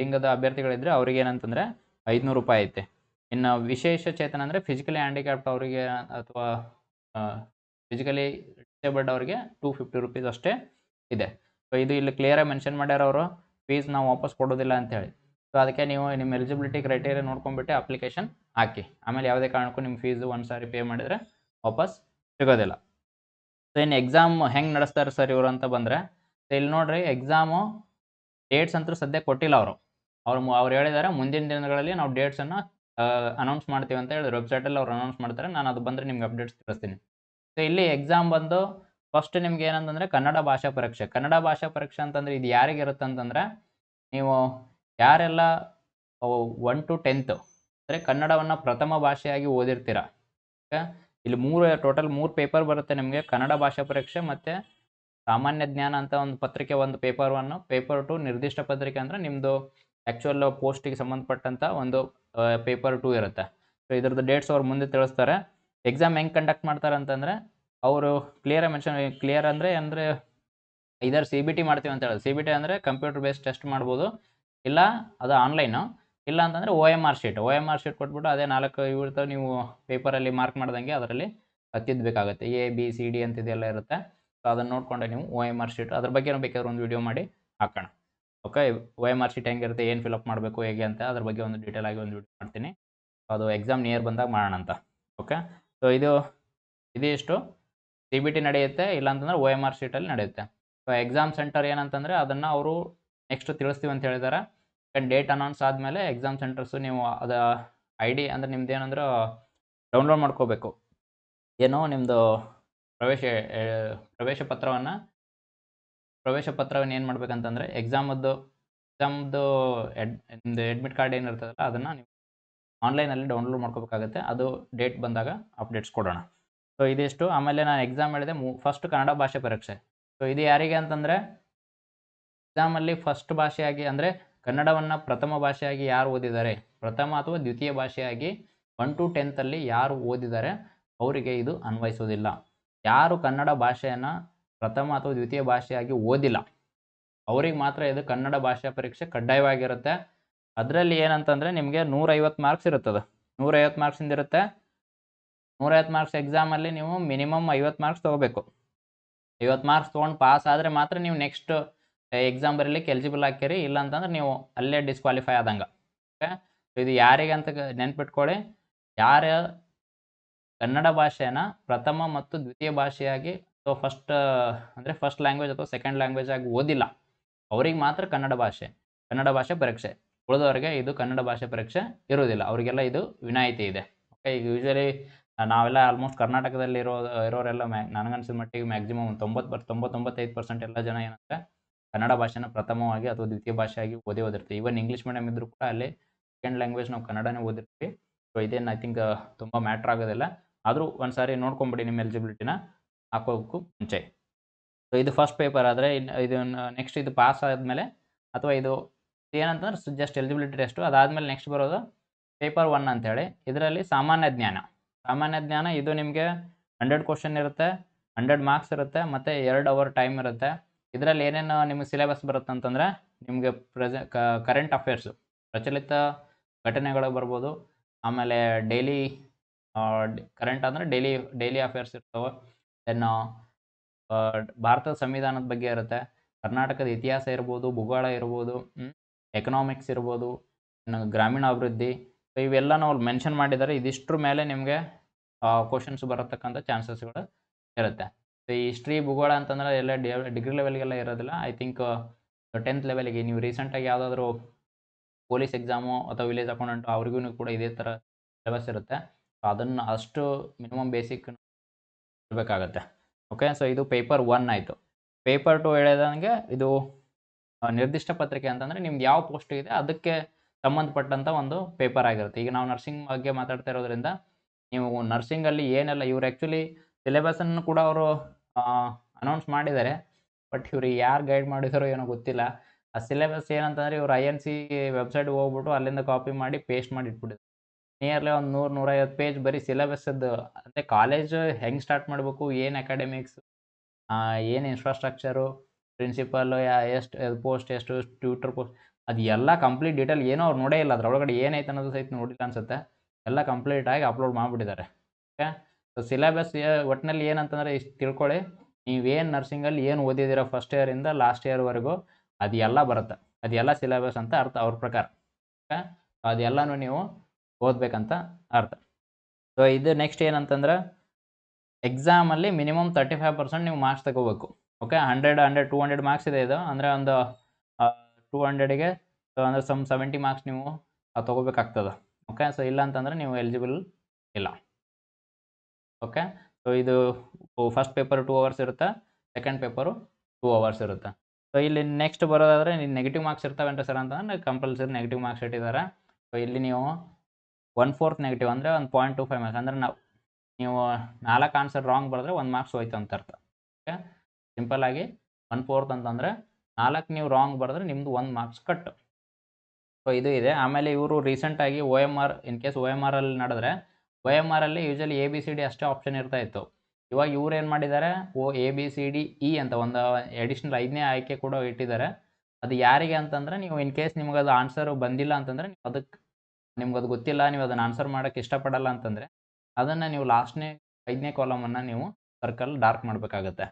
ಲಿಂಗದ ಅಭ್ಯರ್ಥಿಗಳಿದ್ರೆ ಅವ್ರಿಗೆ ಏನಂತಂದರೆ 500 ರೂಪಾಯಿ ಐತೆ. ಇನ್ನು ವಿಶೇಷ ಚೇತನ ಅಂದರೆ ಫಿಸಿಕಲಿ ಹ್ಯಾಂಡಿಕ್ಯಾಪ್ಟ್ ಅವರಿಗೆ ಅಥವಾ ಫಿಸಿಕಲಿ ಡಿಸೇಬಲ್ಡ್ ಅವರಿಗೆ 250 ರೂಪೀಸ್ ಅಷ್ಟೇ ಇದೆ. ಸೊ ಇದು ಇಲ್ಲಿ ಕ್ಲಿಯರಾಗಿ ಮೆನ್ಷನ್ ಮಾಡ್ಯಾರ ಅವರು, ಫೀಸ್ ನಾವು ವಾಪಸ್ ಕೊಡೋದಿಲ್ಲ ಅಂತೇಳಿ. ಸೊ ಅದಕ್ಕೆ ನೀವು ನಿಮ್ಮ ಎಲಿಜಿಬಿಲಿಟಿ ಕ್ರೈಟೇರಿಯಾ ನೋಡ್ಕೊಂಡ್ಬಿಟ್ಟು ಅಪ್ಲಿಕೇಶನ್ ಹಾಕಿ. ಆಮೇಲೆ ಯಾವುದೇ ಕಾರಣಕ್ಕೂ ನಿಮ್ಮ ಫೀಸು ಒಂದು ಸಾರಿ ಪೇ ಮಾಡಿದರೆ ವಾಪಸ್ ಸಿಗೋದಿಲ್ಲ. ಸೊ ಇನ್ನು ಎಕ್ಸಾಮ್ ಹೆಂಗೆ ನಡೆಸ್ತಾರೆ ಸರ್ ಇವರು ಅಂತ ಬಂದರೆ, ಇಲ್ಲಿ ನೋಡಿರಿ ಎಕ್ಸಾಮು ಡೇಟ್ಸ್ ಅಂತೂ ಸದ್ಯಕ್ಕೆ ಕೊಟ್ಟಿಲ್ಲ ಅವ್ರು ಹೇಳಿದ್ದಾರೆ ಮುಂದಿನ ದಿನಗಳಲ್ಲಿ ನಾವು ಡೇಟ್ಸನ್ನು ಅನೌನ್ಸ್ ಮಾಡ್ತೀವಿ ಅಂತ ಹೇಳಿದ್ರು. ವೆಬ್ಸೈಟಲ್ಲಿ ಅವ್ರು ಅನೌನ್ಸ್ ಮಾಡ್ತಾರೆ, ನಾನು ಅದು ಬಂದರೆ ನಿಮ್ಗೆ ಅಪ್ಡೇಟ್ಸ್ ತಿಳಿಸ್ತೀನಿ. ಸೊ ಇಲ್ಲಿ ಎಕ್ಸಾಮ್ ಬಂದು ಫಸ್ಟ್ ನಿಮ್ಗೆ ಏನಂತಂದರೆ ಕನ್ನಡ ಭಾಷಾ ಪರೀಕ್ಷೆ. ಕನ್ನಡ ಭಾಷಾ ಪರೀಕ್ಷೆ ಅಂತಂದರೆ ಇದು ಯಾರಿಗೆ ಇರುತ್ತೆ ಅಂತಂದರೆ, ನೀವು ಯಾರೆಲ್ಲ 1 to 10th ಅಂದರೆ ಕನ್ನಡವನ್ನು ಪ್ರಥಮ ಭಾಷೆಯಾಗಿ ಓದಿರ್ತೀರ. ಓಕೆ, ಇಲ್ಲಿ ಟೋಟಲ್ 3 ಪೇಪರ್ ಬರುತ್ತೆ ನಿಮಗೆ. ಕನ್ನಡ ಭಾಷಾ ಪರೀಕ್ಷೆ ಮತ್ತು ಸಾಮಾನ್ಯ ಜ್ಞಾನ ಅಂತ ಒಂದು ಪತ್ರಿಕೆ, ಒಂದು ಪೇಪರ್ 1, ಪೇಪರ್ 2 ನಿರ್ದಿಷ್ಟ ಪತ್ರಿಕೆ ಅಂದರೆ ನಿಮ್ಮದು ಆ್ಯಕ್ಚುಯಲ್ ಪೋಸ್ಟಿಗೆ ಸಂಬಂಧಪಟ್ಟಂಥ ಒಂದು ಪೇಪರ್ 2 ಇರುತ್ತೆ. ಸೊ ಇದ್ರದ್ದು ಡೇಟ್ಸ್ ಅವ್ರು ಮುಂದೆ ತಿಳಿಸ್ತಾರೆ. ಎಕ್ಸಾಮ್ ಹೆಂಗೆ ಕಂಡಕ್ಟ್ ಮಾಡ್ತಾರೆ ಅಂತಂದರೆ, ಅವರು ಕ್ಲಿಯರ್ ಅಂದರೆ ಇದರ CBT ಮಾಡ್ತೀವಿ ಅಂತ ಹೇಳೋದು. CBT ಅಂದರೆ ಕಂಪ್ಯೂಟರ್ ಬೇಸ್ಡ್ ಟೆಸ್ಟ್ ಮಾಡ್ಬೋದು, ಇಲ್ಲ ಅದು ಆನ್ಲೈನು, ಇಲ್ಲ ಅಂತಂದರೆ OMR ಶೀಟ್ ಕೊಟ್ಬಿಟ್ಟು ಅದೇ 4 ಇರ್ತವೆ, ನೀವು ಪೇಪರಲ್ಲಿ ಮಾರ್ಕ್ ಮಾಡ್ದಂಗೆ ಅದರಲ್ಲಿ ತಿದ್ದಬೇಕಾಗುತ್ತೆ. A B C D ಅಂತ ಇದೆಲ್ಲ ಇರುತ್ತೆ. ಸೊ ಅದನ್ನು ನೋಡಿಕೊಂಡೆ ನೀವು OMR ಶೀಟ್ ಅದ್ರ ಬಗ್ಗೆ ಬೇಕಾದ್ರೆ ಒಂದು ವಿಡಿಯೋ ಮಾಡಿ ಹಾಕೋಣ. ಓಕೆ, OMR ಶೀಟ್ ಹೆಂಗಿರುತ್ತೆ, ಏನು ಫಿಲಪ್ ಮಾಡಬೇಕು ಹೇಗೆ ಅಂತ ಅದ್ರ ಬಗ್ಗೆ ಒಂದು ಡೀಟೇಲ್ ಆಗಿ ಒಂದು ವಿಡಿಯೋ ಮಾಡ್ತೀನಿ. ಅದು ಎಕ್ಸಾಮ್ ನಿಯರ್ ಬಂದಾಗ ಮಾಡೋಣ ಅಂತ. ಓಕೆ, ಸೊ ಇದಿಷ್ಟು CBT ನಡೆಯುತ್ತೆ, ಇಲ್ಲಾಂತಂದ್ರೆ OMR ಶೀಟಲ್ಲಿ ನಡೆಯುತ್ತೆ. ಸೊ ಎಕ್ಸಾಮ್ ಸೆಂಟರ್ ಏನಂತಂದರೆ ಅದನ್ನು ಅವರು ನೆಕ್ಸ್ಟ್ ತಿಳಿಸ್ತೀವಿ ಅಂತ ಹೇಳಿದ್ದಾರೆ. ಡೇಟ್ ಅನೌನ್ಸ್ ಆದಮೇಲೆ ಎಕ್ಸಾಮ್ ಸೆಂಟರ್ಸು ನೀವು ಅದು ID ಅಂದರೆ ನಿಮ್ದು ಏನಂದ್ರೆ ಡೌನ್ಲೋಡ್ ಮಾಡ್ಕೋಬೇಕು. ಏನೋ ನಿಮ್ಮದು ಪ್ರವೇಶ ಪತ್ರವನ್ನು ಏನು ಮಾಡ್ಬೇಕಂತಂದರೆ ನಿಮ್ಮದು ಅಡ್ಮಿಟ್ ಕಾರ್ಡ್ ಏನಿರ್ತದಲ್ಲ ಅದನ್ನು ನೀವು ಆನ್ಲೈನಲ್ಲಿ ಡೌನ್ಲೋಡ್ ಮಾಡ್ಕೋಬೇಕಾಗುತ್ತೆ. ಅದು ಡೇಟ್ ಬಂದಾಗ ಅಪ್ಡೇಟ್ಸ್ ಕೊಡೋಣ. ಸೊ ಇದಿಷ್ಟು. ಆಮೇಲೆ ನಾನು ಎಕ್ಸಾಮ್ ಹೇಳಿದೆ ಫಸ್ಟ್ ಕನ್ನಡ ಭಾಷೆ ಪರೀಕ್ಷೆ. ಸೊ ಇದು ಯಾರಿಗೆ ಅಂತಂದರೆ, ಎಕ್ಸಾಮಲ್ಲಿ ಫಸ್ಟ್ ಭಾಷೆಯಾಗಿ ಅಂದರೆ ಕನ್ನಡವನ್ನು ಪ್ರಥಮ ಭಾಷೆಯಾಗಿ ಯಾರು ಓದಿದ್ದಾರೆ, ಪ್ರಥಮ ಅಥವಾ ದ್ವಿತೀಯ ಭಾಷೆಯಾಗಿ 1 to 10th ಯಾರು ಓದಿದ್ದಾರೆ ಅವರಿಗೆ ಇದು ಅನ್ವಯಿಸೋದಿಲ್ಲ. ಯಾರು ಕನ್ನಡ ಭಾಷೆಯನ್ನು ಪ್ರಥಮ ಅಥವಾ ದ್ವಿತೀಯ ಭಾಷೆಯಾಗಿ ಓದಿಲ್ಲ ಅವ್ರಿಗೆ ಮಾತ್ರ ಇದು ಕನ್ನಡ ಭಾಷಾ ಪರೀಕ್ಷೆ ಕಡ್ಡಾಯವಾಗಿರುತ್ತೆ. ಅದರಲ್ಲಿ ಏನಂತಂದರೆ ನಿಮಗೆ 150 ಮಾರ್ಕ್ಸ್ ಇರುತ್ತದೆ. 150 ಮಾರ್ಕ್ಸಿಂದ ಇರುತ್ತೆ. 150 ಮಾರ್ಕ್ಸ್ ಎಕ್ಸಾಮಲ್ಲಿ ನೀವು ಮಿನಿಮಮ್ 50 ಮಾರ್ಕ್ಸ್ ತೊಗೋಬೇಕು. 50 ಮಾರ್ಕ್ಸ್ ತೊಗೊಂಡು ಪಾಸ್ ಆದರೆ ಮಾತ್ರ ನೀವು ನೆಕ್ಸ್ಟ್ ಎಕ್ಸಾಮ್ ಬರೀಲಿಕ್ಕೆ ಎಲಿಜಿಬಲ್ ಆಗ್ತೀರಿ, ಇಲ್ಲ ಅಂತಂದ್ರೆ ನೀವು ಅಲ್ಲೇ ಡಿಸ್ಕ್ವಾಲಿಫೈ ಆದಂಗೆ. ಓಕೆ, ಇದು ಯಾರಿಗೆ ಅಂತ ನೆನ್ಪಿಟ್ಕೊಳ್ಳಿ, ಯಾರ ಕನ್ನಡ ಭಾಷೆನ ಪ್ರಥಮ ಮತ್ತು ದ್ವಿತೀಯ ಭಾಷೆಯಾಗಿ ಅಥವಾ ಫಸ್ಟ್ ಲ್ಯಾಂಗ್ವೇಜ್ ಅಥವಾ ಸೆಕೆಂಡ್ ಲ್ಯಾಂಗ್ವೇಜ್ ಆಗಿ ಓದಿಲ್ಲ ಅವ್ರಿಗೆ ಮಾತ್ರ ಕನ್ನಡ ಭಾಷೆ ಪರೀಕ್ಷೆ. ಉಳಿದವರಿಗೆ ಇದು ಕನ್ನಡ ಭಾಷೆ ಪರೀಕ್ಷೆ ಇರೋದಿಲ್ಲ, ಅವರಿಗೆಲ್ಲ ಇದು ವಿನಾಯಿತಿ ಇದೆ. ಓಕೆ, ಈಗ ಯೂಶ್ವಲಿ ನಾವೆಲ್ಲ ಆಲ್ಮೋಸ್ಟ್ ಕರ್ನಾಟಕದಲ್ಲಿ ಇರೋರೆಲ್ಲ ನನಗನ್ಸಿದ ಮಟ್ಟಿಗೆ ಮ್ಯಾಕ್ಸಿಮಮ್ 99% ಎಲ್ಲ ಜನ ಏನಂದರೆ ಕನ್ನಡ ಭಾಷೆನ ಪ್ರಥಮವಾಗಿ ಅಥವಾ ದ್ವಿತೀಯ ಭಾಷೆಯಾಗಿ ಓದಿರ್ತೀವಿ. ಈವನ್ ಇಂಗ್ಲೀಷ್ ಮೀಡಿಯಮ್ ಇದ್ದರೂ ಕೂಡ ಅಲ್ಲಿ ಸೆಕೆಂಡ್ ಲ್ಯಾಂಗ್ವೇಜ್ ನಾವು ಕನ್ನಡನೇ ಓದಿರ್ತೀವಿ. ಸೊ ಇದೇನು ಐ ಥಿಂಕ್ ತುಂಬ ಮ್ಯಾಟ್ರ್ ಆಗೋದಿಲ್ಲ. ಆದರೂ ಒಂದು ಸಾರಿ ನೋಡ್ಕೊಂಬಿಡಿ ನಿಮ್ಮ ಎಲಿಜಿಬಿಲಿಟಿನ ಹಾಕೋಕ್ಕೂ ಮುಂಚೆ. ಸೊ ಇದು ಫಸ್ಟ್ ಪೇಪರ್ ಆದರೆ ಇದು ನೆಕ್ಸ್ಟ್ ಇದು ಪಾಸ್ ಆದಮೇಲೆ ಅಥವಾ ಇದು ಏನಂತಂದ್ರೆ ಜಸ್ಟ್ ಎಲಿಜಿಬಿಲಿಟಿ ಟೆಸ್ಟು. ಅದಾದಮೇಲೆ ನೆಕ್ಸ್ಟ್ ಬರೋದು ಪೇಪರ್ 1 ಅಂತೇಳಿ. ಇದರಲ್ಲಿ ಸಾಮಾನ್ಯ ಜ್ಞಾನ ಇದು ನಿಮಗೆ 100 ಕ್ವಶನ್ ಇರುತ್ತೆ, 100 ಮಾರ್ಕ್ಸ್ ಇರುತ್ತೆ ಮತ್ತು 2 ಅವರ್ ಟೈಮ್ ಇರುತ್ತೆ. ಇದರಲ್ಲಿ ಏನೇನು ನಿಮಗೆ ಸಿಲೆಬಸ್ ಬರುತ್ತೆ ಅಂತಂದರೆ ನಿಮಗೆ ಕರೆಂಟ್ ಅಫೇರ್ಸು, ಪ್ರಚಲಿತ ಘಟನೆಗಳು ಬರ್ಬೋದು. ಆಮೇಲೆ ಡೈಲಿ ಕರೆಂಟ್ ಅಂದರೆ ಡೈಲಿ ಅಫೇರ್ಸ್ ಇರ್ತವೆ. ದೆನ್ನು ಭಾರತದ ಸಂವಿಧಾನದ ಬಗ್ಗೆ ಇರುತ್ತೆ, ಕರ್ನಾಟಕದ ಇತಿಹಾಸ ಇರ್ಬೋದು, ಭೂಗೋಳ ಇರ್ಬೋದು, ಎಕನಾಮಿಕ್ಸ್ ಇರ್ಬೋದು, ಇನ್ನು ಗ್ರಾಮೀಣಾಭಿವೃದ್ಧಿ. ಸೊ ಇವೆಲ್ಲ ನಾವು ಮೆನ್ಷನ್ ಮಾಡಿದ್ದಾರೆ. ಇದಿಷ್ಟ್ರ ಮೇಲೆ ನಿಮಗೆ ಕ್ವಶನ್ಸ್ ಬರತಕ್ಕಂಥ ಚಾನ್ಸಸ್ಗಳು ಇರುತ್ತೆ. ಸೊ ಈ ಹಿಸ್ಟ್ರಿ ಭೂಗೋಳ ಅಂತಂದರೆ ಎಲ್ಲ ಡಿಗ್ರಿ ಲೆವೆಲ್ಗೆಲ್ಲ ಇರೋದಿಲ್ಲ. ಐ ಥಿಂಕ್ 10th ಲೆವೆಲ್ಗೆ ನೀವು ರೀಸೆಂಟಾಗಿ ಯಾವುದಾದ್ರೂ ಪೊಲೀಸ್ ಎಕ್ಸಾಮು ಅಥವಾ ವಿಲೇಜ್ ಅಕೌಂಟೆಂಟು ಅವ್ರಿಗೂ ಕೂಡ ಇದೇ ಥರ ಸಿಲೆಬಸ್ ಇರುತ್ತೆ. ಅದನ್ನು ಅಷ್ಟು ಮಿನಿಮಮ್ ಬೇಸಿಕ್ ಇರಬೇಕಾಗತ್ತೆ. ಓಕೆ, ಸೊ ಇದು ಪೇಪರ್ 1 ಆಯಿತು. ಪೇಪರ್ 2 ಹೇಳಿದಂಗೆ ಇದು ನಿರ್ದಿಷ್ಟ ಪತ್ರಿಕೆ ಅಂತಂದರೆ ನಿಮ್ದು ಯಾವ ಪೋಸ್ಟ್ ಇದೆ ಅದಕ್ಕೆ ಸಂಬಂಧಪಟ್ಟಂಥ ಒಂದು ಪೇಪರ್ ಆಗಿರುತ್ತೆ. ಈಗ ನಾವು ನರ್ಸಿಂಗ್ ಬಗ್ಗೆ ಮಾತಾಡ್ತಾ ಇರೋದ್ರಿಂದ ನೀವು ನರ್ಸಿಂಗಲ್ಲಿ ಏನೆಲ್ಲ ಇವ್ರು ಆ್ಯಕ್ಚುಲಿ ಸಿಲೆಬಸನ್ನು ಕೂಡ ಅವರು ಅನೌನ್ಸ್ ಮಾಡಿದ್ದಾರೆ. ಬಟ್ ಇವ್ರಿಗೆ ಯಾರು ಗೈಡ್ ಮಾಡಿದಾರೋ ಏನೋ ಗೊತ್ತಿಲ್ಲ. ಆ ಸಿಲೆಬಸ್ ಏನಂತಂದರೆ ಇವರು INC ವೆಬ್ಸೈಟ್ಗೆ ಹೋಗ್ಬಿಟ್ಟು ಅಲ್ಲಿಂದ ಕಾಪಿ ಮಾಡಿ ಪೇಸ್ಟ್ ಮಾಡಿ ಇಟ್ಬಿಟ್ಟಿದ್ದಾರೆ. ನಿಯರ್ಲಿ ಒಂದು 100-150 ಪೇಜ್ ಬರೀ ಸಿಲೆಬಸ್ಸದ್ದು, ಅಂದರೆ ಕಾಲೇಜು ಹೆಂಗೆ ಸ್ಟಾರ್ಟ್ ಮಾಡಬೇಕು, ಏನು ಅಕಾಡೆಮಿಕ್ಸ್, ಏನು ಇನ್ಫ್ರಾಸ್ಟ್ರಕ್ಚರು, ಪ್ರಿನ್ಸಿಪಲ್ಲು ಎಷ್ಟು ಪೋಸ್ಟ್, ಎಷ್ಟು ಟ್ಯೂಟರ್ ಪೋಸ್ಟ್, ಅದು ಎಲ್ಲ ಕಂಪ್ಲೀಟ್ ಡೀಟೇಲ್ ಏನೋ ಅವ್ರು ನೋಡೇ ಇಲ್ಲ. ಅದರೊಳಗಡೆ ಏನೈತೆ ಅನ್ನೋದು ಸಹಿತ ನೋಡಿಲ್ಲ ಅನ್ಸುತ್ತೆ. ಎಲ್ಲ ಕಂಪ್ಲೀಟಾಗಿ ಅಪ್ಲೋಡ್ ಮಾಡಿಬಿಟ್ಟಿದ್ದಾರೆ. ಓಕೆ, ಸೊ ಸಿಲೆಬಸ್ ಒಟ್ಟಿನಲ್ಲಿ ಏನಂತಂದರೆ ಇಷ್ಟು ತಿಳ್ಕೊಳ್ಳಿ, ನೀವೇನು ನರ್ಸಿಂಗಲ್ಲಿ ಏನು ಓದಿದ್ದೀರ ಫಸ್ಟ್ ಇಯರಿಂದ ಲಾಸ್ಟ್ ಇಯರ್ವರೆಗೂ ಅದು ಎಲ್ಲ ಬರುತ್ತೆ. ಅದೆಲ್ಲ ಸಿಲೆಬಸ್ ಅಂತ ಅರ್ಥ ಅವ್ರ ಪ್ರಕಾರ. ಓಕೆ, ಅದೆಲ್ಲನೂ ನೀವು ಓದಬೇಕಂತ ಅರ್ಥ. ಸೊ ಇದು ನೆಕ್ಸ್ಟ್ ಏನಂತಂದ್ರೆ ಎಕ್ಸಾಮಲ್ಲಿ ಮಿನಿಮಮ್ 35% ನೀವು ಮಾರ್ಕ್ಸ್ ತಗೋಬೇಕು. ಓಕೆ, 100 200 ಮಾರ್ಕ್ಸ್ ಇದೆ ಇದು. ಅಂದರೆ ಒಂದು 200ಗೆ ಸೊ ಅಂದರೆ 70 ಮಾರ್ಕ್ಸ್ ನೀವು ತೊಗೋಬೇಕಾಗ್ತದೆ. ಓಕೆ, ಸೊ ಇಲ್ಲ ಅಂತಂದರೆ ನೀವು ಎಲಿಜಿಬಲ್ ಇಲ್ಲ. ಓಕೆ, ಸೊ ಇದು ಫಸ್ಟ್ ಪೇಪರ್ 2 ಅವರ್ಸ್ ಇರುತ್ತೆ, ಸೆಕೆಂಡ್ ಪೇಪರು 2 ಅವರ್ಸ್ ಇರುತ್ತೆ. ಸೊ ಇಲ್ಲಿ ನೆಕ್ಸ್ಟ್ ಬರೋದಾದರೆ ನೆಗೆಟಿವ್ ಮಾರ್ಕ್ಸ್ ಇರ್ತಾವೇನ್ರಿ ಸರ್ ಅಂತಂದರೆ ಕಂಪಲ್ಸರಿ ನೆಗೆಟಿವ್ ಮಾರ್ಕ್ಸ್ ಇಟ್ಟಿದ್ದಾರೆ. ಸೊ ಇಲ್ಲಿ ನೀವು 1/4 ನೆಗೆಟಿವ್ ಅಂದರೆ ಒಂದು 0.25 ಮಾರ್ಕ್ಸ್, ಅಂದರೆ ನೀವು 4 ಆನ್ಸರ್ ರಾಂಗ್ ಬರೆದ್ರೆ 1 ಮಾರ್ಕ್ಸ್ ಹೋಯ್ತು ಅಂತ ಅರ್ಥ. ಓಕೆ, ಸಿಂಪಲ್ಲಾಗಿ 1/4 ಅಂತಂದರೆ 4 ನೀವು ರಾಂಗ್ ಬರೆದ್ರೆ ನಿಮ್ಮದು 1 ಮಾರ್ಕ್ಸ್ ಕಟ್. ಸೊ ಇದು ಇದೆ. ಆಮೇಲೆ ಇವರು ರೀಸೆಂಟಾಗಿ OMR, ಇನ್ ಕೇಸ್ OMRಲ್ಲಿ ನಡೆದ್ರೆ OMRಲ್ಲಿ ಯೂಶಲಿ ABCD ಅಷ್ಟೇ ಆಪ್ಷನ್ ಇರ್ತಾ ಇತ್ತು. ಇವಾಗ ಇವ್ರು ಏನು ಮಾಡಿದ್ದಾರೆ, ABCDE ಅಂತ ಒಂದು ಎಡಿಷ್ನಲ್ 5ನೇ ಆಯ್ಕೆ ಕೂಡ ಇಟ್ಟಿದ್ದಾರೆ. ಅದು ಯಾರಿಗೆ ಅಂತಂದರೆ ನೀವು ಇನ್ ಕೇಸ್ ನಿಮ್ಗೆ ಅದು ಆನ್ಸರು ಬಂದಿಲ್ಲ ಅಂತಂದರೆ ನಿಮ್ಗೆ ಅದು ಗೊತ್ತಿಲ್ಲ, ನೀವು ಅದನ್ನು ಆನ್ಸರ್ ಮಾಡೋಕ್ಕೆ ಇಷ್ಟಪಡಲ್ಲ ಅಂತಂದರೆ ಅದನ್ನು ನೀವು ಲಾಸ್ಟ್ನೇ 5ನೇ ಕಾಲಮನ್ನು ನೀವು ಸರ್ಕಲ್ ಡಾರ್ಕ್ ಮಾಡಬೇಕಾಗತ್ತೆ.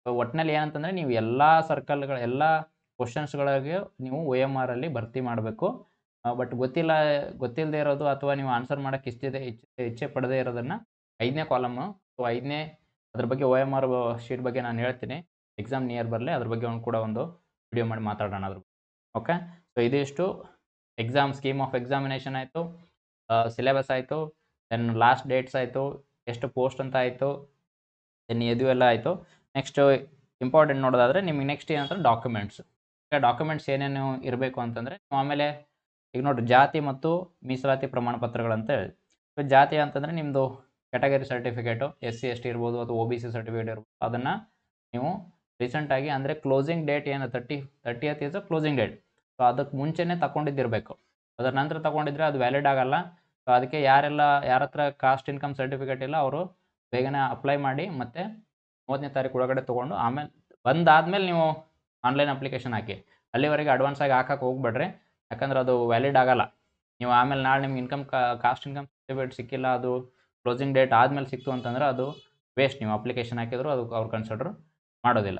ಸೊ ಒಟ್ಟಿನಲ್ಲಿ ಏನಂತಂದರೆ ನೀವು ಎಲ್ಲ ಸರ್ಕಲ್ಗಳು, ಎಲ್ಲ ಕ್ವಶನ್ಸ್ಗಳಿಗೆ ನೀವು OMRಲ್ಲಿ ಭರ್ತಿ ಮಾಡಬೇಕು. ಬಟ್ ಗೊತ್ತಿಲ್ಲದೆ ಇರೋದು ಅಥವಾ ನೀವು ಆನ್ಸರ್ ಮಾಡೋಕ್ಕೆ ಇಚ್ಛೆ ಪಡದೇ ಇರೋದನ್ನು 5ನೇ ಕಾಲಮು, ಸೊ 5ನೇ ಅದ್ರ ಬಗ್ಗೆ OMR ಶೀಟ್ ಬಗ್ಗೆ ನಾನು ಹೇಳ್ತೀನಿ. ಎಕ್ಸಾಮ್ ನಿಯರ್ ಬರಲಿ, ಅದ್ರ ಬಗ್ಗೆ ಒಂದು ವಿಡಿಯೋ ಮಾಡಿ ಮಾತಾಡೋಣ ಅದ್ರ ಬಗ್ಗೆ. ಓಕೆ, ಸೊ ಇದಿಷ್ಟು ಎಕ್ಸಾಮ್ ಸ್ಕೀಮ್ ಆಫ್ ಎಕ್ಸಾಮಿನೇಷನ್ ಆಯಿತು, ಸಿಲೆಬಸ್ ಆಯಿತು, ದೆನ್ ಲಾಸ್ಟ್ ಡೇಟ್ಸ್ ಆಯಿತು, ಎಷ್ಟು ಪೋಸ್ಟ್ ಅಂತ ಆಯಿತು, ದೆನ್ ಇದು ಎಲ್ಲ ಆಯಿತು. ನೆಕ್ಸ್ಟು ಇಂಪಾರ್ಟೆಂಟ್ ನೋಡೋದಾದರೆ ನಿಮಗೆ ನೆಕ್ಸ್ಟ್ ಏನಂತಾರೆ ಡಾಕ್ಯುಮೆಂಟ್ಸ್. ಡಾಕ್ಯುಮೆಂಟ್ಸ್ ಏನೇನು ಇರಬೇಕು ಅಂತಂದರೆ ನೀವು ಆಮೇಲೆ ಈಗ ನೋಡಿರಿ ಜಾತಿ ಮತ್ತು ಮೀಸಲಾತಿ ಪ್ರಮಾಣ ಪತ್ರಗಳಂತ ಹೇಳಿ. ಸೊ ಜಾತಿ ಅಂತಂದರೆ ನಿಮ್ಮದು ಕ್ಯಾಟಗರಿ ಸರ್ಟಿಫಿಕೇಟು, SC ST ಇರ್ಬೋದು ಅಥವಾ OBC ಸರ್ಟಿಫಿಕೇಟ್ ಇರ್ಬೋದು, ಅದನ್ನು ನೀವು ರೀಸೆಂಟಾಗಿ ಅಂದರೆ ಕ್ಲೋಸಿಂಗ್ ಡೇಟ್ ಏನು 30th is closing date. So ಅದಕ್ಕೆ ಮುಂಚೆನೇ ತಗೊಂಡಿದ್ದಿರಬೇಕು. ಅದರ ನಂತರ ತಗೊಂಡಿದ್ರೆ ಅದು ವ್ಯಾಲಿಡ್ ಆಗಲ್ಲ. ಸೊ ಅದಕ್ಕೆ ಯಾರ ಹತ್ರ ಕಾಸ್ಟ್ ಇನ್ಕಮ್ ಸರ್ಟಿಫಿಕೇಟ್ ಇಲ್ಲ ಅವರು ಬೇಗನೆ ಅಪ್ಲೈ ಮಾಡಿ ಮತ್ತು 30ನೇ ತಾರೀಕು ಒಳಗಡೆ ತೊಗೊಂಡು ಆಮೇಲೆ ಬಂದಾದಮೇಲೆ ನೀವು ಆನ್ಲೈನ್ ಅಪ್ಲಿಕೇಶನ್ ಹಾಕಿ. ಅಲ್ಲಿವರೆಗೆ ಅಡ್ವಾನ್ಸಾಗಿ ಹಾಕಕ್ಕೆ ಹೋಗ್ಬೇಡ್ರಿ, ಯಾಕಂದ್ರೆ ಅದು ವ್ಯಾಲಿಡ್ ಆಗಲ್ಲ. ನೀವು ಆಮೇಲೆ ನಾಳೆ ನಿಮ್ಗೆ ಕಾಸ್ಟ್ ಇನ್ಕಮ್ ಸರ್ಟಿಫಿಕೇಟ್ ಸಿಕ್ಕಿಲ್ಲ, ಅದು ಕ್ಲೋಸಿಂಗ್ ಡೇಟ್ ಆದಮೇಲೆ ಸಿಕ್ತು ಅಂತಂದರೆ ಅದು ವೇಸ್ಟ್. ನೀವು ಅಪ್ಲಿಕೇಶನ್ ಹಾಕಿದ್ರು ಅದು ಅವ್ರು ಕನ್ಸಿಡರ್ ಮಾಡೋದಿಲ್ಲ.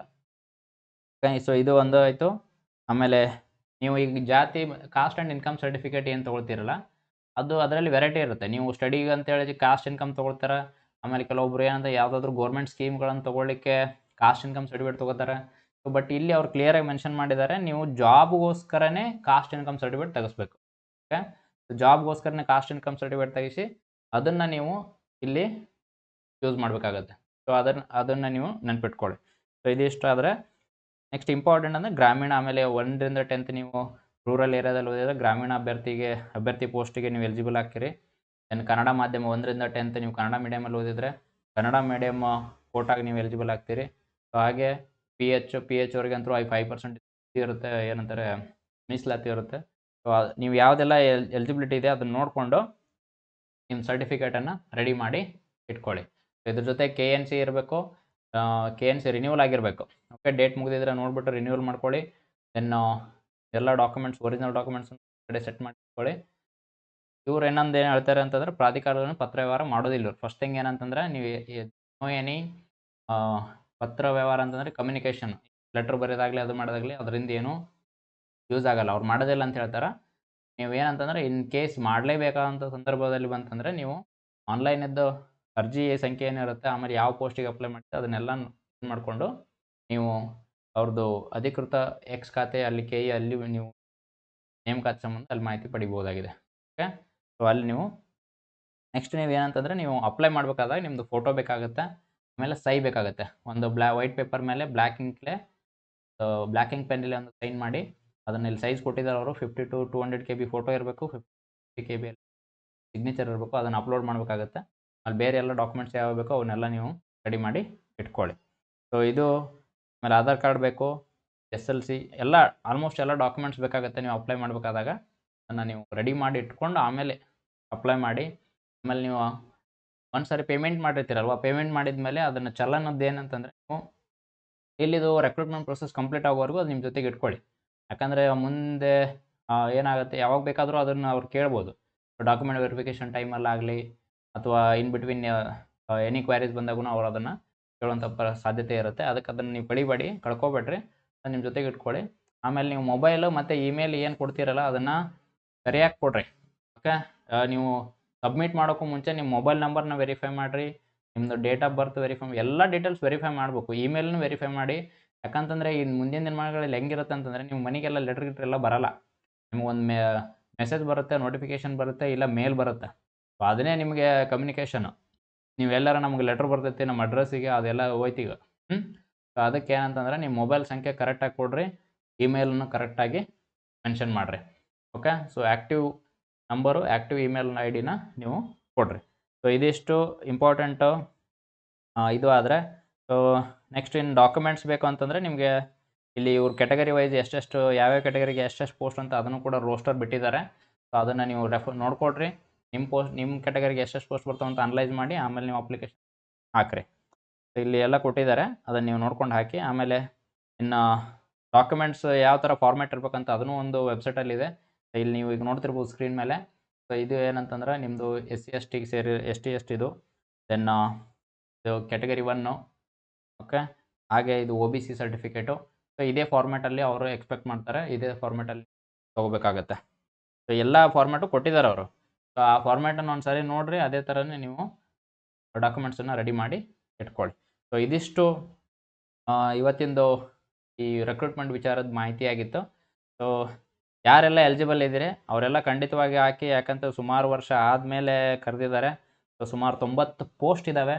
ಸೊ ಇದು ಒಂದು ಆಯಿತು. ಆಮೇಲೆ ನೀವು ಈಗ ಜಾತಿ ಕಾಸ್ಟ್ ಆ್ಯಂಡ್ ಇನ್ಕಮ್ ಸರ್ಟಿಫಿಕೇಟ್ ಏನು ತೊಗೊಳ್ತೀರಲ್ಲ, ಅದು ಅದರಲ್ಲಿ ವೆರೈಟಿ ಇರುತ್ತೆ. ನೀವು ಸ್ಟಡಿಗೆ ಅಂತೇಳಿ ಕಾಸ್ಟ್ ಇನ್ಕಮ್ ತೊಗೊಳ್ತಾರೆ. ಆಮೇಲೆ ಕೆಲವೊಬ್ರು ಏನಂತ ಯಾವುದಾದ್ರೂ ಗೌರ್ಮೆಂಟ್ ಸ್ಕೀಮ್ಗಳನ್ನು ತೊಗೊಳ್ಳಿಕ್ಕೆ ಕಾಸ್ಟ್ ಇನ್ಕಮ್ ಸರ್ಟಿಫಿಕೇಟ್ ತೊಗೋತಾರೆ. ಬಟ್ ಇಲ್ಲಿ ಅವ್ರು ಕ್ಲಿಯರಾಗಿ ಮೆನ್ಷನ್ ಮಾಡಿದ್ದಾರೆ, ನೀವು ಜಾಬ್ಗೋಸ್ಕರನೇ ಕಾಸ್ಟ್ ಇನ್ಕಮ್ ಸರ್ಟಿಫಿಕೇಟ್ ತೆಗಿಸ್ಬೇಕು. ಓಕೆ, ಜಾಬ್ಗೋಸ್ಕರನೇ ಕಾಸ್ಟ್ ಇನ್ಕಮ್ ಸರ್ಟಿಫಿಕೇಟ್ ತೆಗಿಸಿ ಅದನ್ನು ನೀವು ಇಲ್ಲಿ ಯೂಸ್ ಮಾಡಬೇಕಾಗತ್ತೆ. ಸೊ ಅದನ್ನು ನೀವು ನೆನ್ಪಿಟ್ಕೊಳ್ಳಿ. ಸೊ ಇದಿಷ್ಟು ಆದರೆ ನೆಕ್ಸ್ಟ್ ಇಂಪಾರ್ಟೆಂಟ್ ಅಂದರೆ ಗ್ರಾಮೀಣ, ಆಮೇಲೆ 1ರಿಂದ 10th ನೀವು ರೂರಲ್ ಏರಿಯಾದಲ್ಲಿ ಓದಿದರೆ ಗ್ರಾಮೀಣ ಅಭ್ಯರ್ಥಿ ಪೋಸ್ಟಿಗೆ ನೀವು ಎಲಿಜಿಬಲ್ ಆಗ್ತೀರಿ. ದೆನ್ ಕನ್ನಡ ಮಾಧ್ಯಮ 1ರಿಂದ 10th ನೀವು ಕನ್ನಡ ಮೀಡಿಯಮಲ್ಲಿ ಓದಿದರೆ ಕನ್ನಡ ಮೀಡಿಯಮ್ ಕೋಟಾಗಿ ನೀವು ಎಲಿಜಿಬಲ್ ಆಗ್ತೀರಿ. ಸೊ ಹಾಗೆ PH ಅವ್ರಿಗಂತೂ 5% ಇರುತ್ತೆ, ಏನಂತಾರೆ ಮೀಸಲಾತಿ ಇರುತ್ತೆ. ಸೊ ನೀವು ಯಾವುದೆಲ್ಲ ಎಲಿಜಿಬಿಲಿಟಿ ಇದೆ ಅದನ್ನು ನೋಡಿಕೊಂಡು ನಿಮ್ಮ ಸರ್ಟಿಫಿಕೇಟನ್ನು ರೆಡಿ ಮಾಡಿ ಇಟ್ಕೊಳ್ಳಿ. ಇದ್ರ ಜೊತೆ KNC ಇರಬೇಕು, KNC ರಿನ್ಯೂವಲ್ ಆಗಿರಬೇಕು. ಓಕೆ, ಡೇಟ್ ಮುಗಿದಿದ್ರೆ ನೋಡಿಬಿಟ್ಟು ರಿನ್ಯೂವಲ್ ಮಾಡ್ಕೊಳ್ಳಿ. ದೆನ್ ಎಲ್ಲ ಡಾಕ್ಯುಮೆಂಟ್ಸ್, ಒರಿಜಿನಲ್ ಡಾಕ್ಯುಮೆಂಟ್ಸ್ ಕಡೆ ಸೆಟ್ ಮಾಡಿಕೊಳ್ಳಿ. ಇವ್ರು ಇನ್ನೊಂದು ಏನು ಹೇಳ್ತಾರೆ ಅಂತಂದರೆ ಪ್ರಾಧಿಕಾರವನ್ನು ಪತ್ರ ವ್ಯವಹಾರ ಮಾಡೋದಿಲ್ಲ. ಫಸ್ಟ್ ಥಿಂಗ್ ಏನಂತಂದರೆ ನೀವು ಎನಿ ಪತ್ರ ವ್ಯವಹಾರ ಅಂತಂದರೆ ಕಮ್ಯುನಿಕೇಷನ್, ಲೆಟ್ರ್ ಬರೆಯೋದಾಗಲಿ ಅದು ಮಾಡೋದಾಗಲಿ ಅದರಿಂದ ಏನೂ ಯೂಸ್ ಆಗಲ್ಲ. ಅವ್ರು ಮಾಡೋದಿಲ್ಲ ಅಂತ ಹೇಳ್ತಾರೆ. ನೀವು ಏನಂತಂದರೆ ಇನ್ ಕೇಸ್ ಮಾಡಲೇಬೇಕಾದಂಥ ಸಂದರ್ಭದಲ್ಲಿ ಬಂತಂದರೆ ನೀವು ಆನ್ಲೈನದ್ದು ಅರ್ಜಿ ಸಂಖ್ಯೆ ಏನಿರುತ್ತೆ, ಆಮೇಲೆ ಯಾವ ಪೋಸ್ಟಿಗೆ ಅಪ್ಲೈ ಮಾಡ್ತೀವಿ ಅದನ್ನೆಲ್ಲ ಮಾಡಿಕೊಂಡು ನೀವು ಅವ್ರದ್ದು ಅಧಿಕೃತ ಎಕ್ಸ್ ಖಾತೆ ಅಲ್ಲಿ KE ಅಲ್ಲಿ ನೀವು ನೇಮಕಾತಿ ಸಂಬಂಧ ಅಲ್ಲಿ ಮಾಹಿತಿ ಪಡಿಬೋದಾಗಿದೆ. ಓಕೆ, ಸೊ ಅಲ್ಲಿ ನೀವು ನೆಕ್ಸ್ಟ್ ನೀವು ಏನಂತಂದರೆ ನೀವು ಅಪ್ಲೈ ಮಾಡಬೇಕಾದಾಗ ನಿಮ್ಮದು ಫೋಟೋ ಬೇಕಾಗುತ್ತೆ, ಆಮೇಲೆ ಸಹಿ ಬೇಕಾಗುತ್ತೆ. ಒಂದು ವೈಟ್ ಪೇಪರ್ ಮೇಲೆ ಬ್ಲ್ಯಾಕ್ ಇಂಕ್ ಪೆನ್ನಲ್ಲಿ ಒಂದು ಸೈನ್ ಮಾಡಿ ಅದನ್ನ ಇಲ್ಲಿ ಸೈಜ್ ಕೊಟ್ಟಿದ್ದಾರೆ ಅವರು 50 to 200 KB ಫೋಟೋ ಇರಬೇಕು, 50 KB ಸಿಗ್ನೇಚರ್ ಇರಬೇಕು. ಅದನ್ನು ಅಪ್ಲೋಡ್ ಮಾಡಬೇಕಾಗುತ್ತೆ. ಅಲ್ಲಿ ಬೇರೆ ಎಲ್ಲ ಡಾಕ್ಯುಮೆಂಟ್ಸ್ ಯಾವ ಬೇಕೋ ಅವನ್ನೆಲ್ಲ ನೀವು ರೆಡಿ ಮಾಡಿ ಇಟ್ಕೊಳ್ಳಿ. ಸೊ ಇದು ಆಮೇಲೆ ಆಧಾರ್ ಕಾರ್ಡ್ ಬೇಕು, SLC ಎಲ್ಲ ಆಲ್ಮೋಸ್ಟ್ ಎಲ್ಲ ಡಾಕ್ಯುಮೆಂಟ್ಸ್ ಬೇಕಾಗುತ್ತೆ ನೀವು ಅಪ್ಲೈ ಮಾಡಬೇಕಾದಾಗ. ಅದನ್ನು ನೀವು ರೆಡಿ ಮಾಡಿ ಇಟ್ಕೊಂಡು ಆಮೇಲೆ ಅಪ್ಲೈ ಮಾಡಿ. ಆಮೇಲೆ ನೀವು ಒಂದು ಸಾರಿ ಪೇಮೆಂಟ್ ಮಾಡಿರ್ತೀರಲ್ವ, ಪೇಮೆಂಟ್ ಮಾಡಿದ ಮೇಲೆ ಅದನ್ನು ಚಲನದ್ದು ಏನಂತಂದರೆ ನೀವು ಇಲ್ಲಿದು ರೆಕ್ರೂಟ್ಮೆಂಟ್ ಪ್ರೊಸೆಸ್ ಕಂಪ್ಲೀಟ್ ಆಗೋವರೆಗೂ ಅದು ನಿಮ್ಮ ಜೊತೆಗೆ ಇಟ್ಕೊಳ್ಳಿ. ಯಾಕಂದರೆ ಮುಂದೆ ಏನಾಗುತ್ತೆ, ಯಾವಾಗ ಬೇಕಾದರೂ ಅದನ್ನು ಅವ್ರು ಕೇಳ್ಬೋದು. ಡಾಕ್ಯುಮೆಂಟ್ ವೆರಿಫಿಕೇಷನ್ ಟೈಮಲ್ಲಾಗಲಿ ಅಥವಾ ಇನ್ ಬಿಟ್ವೀನ್ ಎನಿ ಕ್ವೈರೀಸ್ ಬಂದಾಗೂ ಅವ್ರು ಅದನ್ನು ಕೇಳುವಂಥ ಸಾಧ್ಯತೆ ಇರುತ್ತೆ. ಅದಕ್ಕೆ ಅದನ್ನು ನೀವು ಕಳ್ಕೊಬೇಡ್ರಿ, ಅದು ನಿಮ್ಮ ಜೊತೆಗೆ ಇಟ್ಕೊಳ್ಳಿ. ಆಮೇಲೆ ನೀವು ಮೊಬೈಲು ಮತ್ತು ಇಮೇಲ್ ಏನು ಕೊಡ್ತೀರಲ್ಲ ಅದನ್ನು ಸರಿಯಾಗಿ ಕೊಡ್ರಿ. ಓಕೆ, ನೀವು ಸಬ್ಮಿಟ್ ಮಾಡೋಕ್ಕೂ ಮುಂಚೆ ನಿಮ್ಮ ಮೊಬೈಲ್ ನಂಬರ್ನ ವೆರಿಫೈ ಮಾಡಿರಿ, ನಿಮ್ಮದು ಡೇಟ್ ಆಫ್ ಬರ್ತ್ ವೆರಿಫೈ, ಎಲ್ಲ ಡೀಟೇಲ್ಸ್ ವೆರಿಫೈ ಮಾಡಬೇಕು. ಇಮೇಲ್ನು ವೆರಿಫೈ ಮಾಡಿ. ಯಾಕಂತಂದರೆ ಇನ್ನು ಮುಂದಿನ ದಿನಮಾನಗಳಲ್ಲಿ ಹೆಂಗಿರುತ್ತೆ ಅಂತಂದರೆ ನಿಮ್ಮ ಮನೆಗೆಲ್ಲ ಲೆಟ್ರ್ ಗಿಟ್ರ್ ಎಲ್ಲ ಬರಲ್ಲ. ನಿಮಗೊಂದು ಮೆಸೇಜ್ ಬರುತ್ತೆ, ನೋಟಿಫಿಕೇಷನ್ ಬರುತ್ತೆ, ಇಲ್ಲ ಮೇಲ್ ಬರುತ್ತೆ. ಸೊ ಅದನ್ನೇ ನಿಮಗೆ ಕಮ್ಯುನಿಕೇಷನು. ನೀವೆಲ್ಲರ ನಮ್ಗೆ ಲೆಟ್ರ್ ಬರ್ತೈತಿ ನಮ್ಮ ಅಡ್ರೆಸ್ಸಿಗೆ, ಅದೆಲ್ಲ ಹೋಯ್ತೀಗ. ಸೊ ಅದಕ್ಕೆ ಏನಂತಂದರೆ ನಿಮ್ಮ ಮೊಬೈಲ್ ಸಂಖ್ಯೆ ಕರೆಕ್ಟಾಗಿ ಕೊಡ್ರಿ, ಇಮೇಲನ್ನು ಕರೆಕ್ಟಾಗಿ ಮೆನ್ಷನ್ ಮಾಡಿರಿ. Okay, so active number, active email ID ನೀವು ಕೊಡ್ರಿ. ಸೊ ಇದಿಷ್ಟು ಇಂಪಾರ್ಟೆಂಟು ಇದು ಆದರೆ. ಸೊ ನೆಕ್ಸ್ಟ್ ಇನ್ನು ಡಾಕ್ಯುಮೆಂಟ್ಸ್ ಬೇಕು ಅಂತಂದರೆ ನಿಮಗೆ ಇಲ್ಲಿ ಇವ್ರು ಕ್ಯಾಟಗರಿ ವೈಸ್ ಎಷ್ಟೆಷ್ಟು ಯಾವ್ಯಾವ ಕ್ಯಾಟಗರಿಗೆ ಎಷ್ಟೆಷ್ಟು ಪೋಸ್ಟ್ ಅಂತ ಅದನ್ನು ಕೂಡ ರೋಸ್ಟರ್ ಬಿಟ್ಟಿದ್ದಾರೆ. ಸೊ ಅದನ್ನು ನೀವು ನೋಡ್ಕೊಡ್ರಿ. ನಿಮ್ಮ ಕ್ಯಾಟಗರಿಗೆ ಎಷ್ಟೆಷ್ಟು ಪೋಸ್ಟ್ ಬರ್ತಾವೆ ಅಂತ ಅನಲೈಸ್ ಮಾಡಿ ಆಮೇಲೆ ನೀವು ಅಪ್ಲಿಕೇಶನ್ ಹಾಕಿರಿ. ಇಲ್ಲಿ ಎಲ್ಲ ಕೊಟ್ಟಿದ್ದಾರೆ, ಅದನ್ನು ನೀವು ನೋಡ್ಕೊಂಡು ಹಾಕಿ. ಆಮೇಲೆ ಇನ್ನು ಡಾಕ್ಯುಮೆಂಟ್ಸ್ ಯಾವ ಥರ ಫಾರ್ಮ್ಯಾಟ್ ಇರಬೇಕಂತ ಅದನ್ನು ಒಂದು ವೆಬ್ಸೈಟಲ್ಲಿದೆ. ಇಲ್ಲಿ ನೀವು ಈಗ ನೋಡ್ತಿರ್ಬೋದು ಸ್ಕ್ರೀನ್ ಮೇಲೆ. ಸೊ ಇದು ಏನಂತಂದ್ರೆ ನಿಮ್ಮದು SC/ST ಸೇರಿ ST ಇದು ದೆನ್ ಇದು ಕ್ಯಾಟಗರಿ 1. ಓಕೆ, ಹಾಗೆ ಇದು OBC ಸರ್ಟಿಫಿಕೇಟು. ಸೊ ಇದೇ ಫಾರ್ಮ್ಯಾಟಲ್ಲಿ ಅವರು ಎಕ್ಸ್ಪೆಕ್ಟ್ ಮಾಡ್ತಾರೆ, ಇದೇ ಫಾರ್ಮ್ಯಾಟಲ್ಲಿ ತೊಗೋಬೇಕಾಗತ್ತೆ. ಸೊ ಎಲ್ಲ ಫಾರ್ಮ್ಯಾಟು ಕೊಟ್ಟಿದ್ದಾರೆ ಅವರು. ಸೊ ಆ ಫಾರ್ಮ್ಯಾಟನ್ನು ಒಂದು ಸಾರಿ ನೋಡಿರಿ, ಅದೇ ಥರನೇ ನೀವು ಡಾಕ್ಯುಮೆಂಟ್ಸನ್ನು ರೆಡಿ ಮಾಡಿ ಇಟ್ಕೊಳ್ಳಿ. ಸೊ ಇದಿಷ್ಟು ಇವತ್ತಿಂದು ಈ ರಿಕ್ರೂಟ್ಮೆಂಟ್ ವಿಚಾರದ ಮಾಹಿತಿಯಾಗಿತ್ತು. ಸೊ ಯಾರೆಲ್ಲ ಎಲಿಜಿಬಲ್ ಇದ್ದೀರಿ ಅವರೆಲ್ಲ ಖಂಡಿತವಾಗಿ ಹಾಕಿ, ಯಾಕಂತ ಸುಮಾರು ವರ್ಷ ಆದಮೇಲೆ ಕರೆದಿದ್ದಾರೆ. ಸೊ ಸುಮಾರು 90 ಪೋಸ್ಟ್ ಇದ್ದಾವೆ.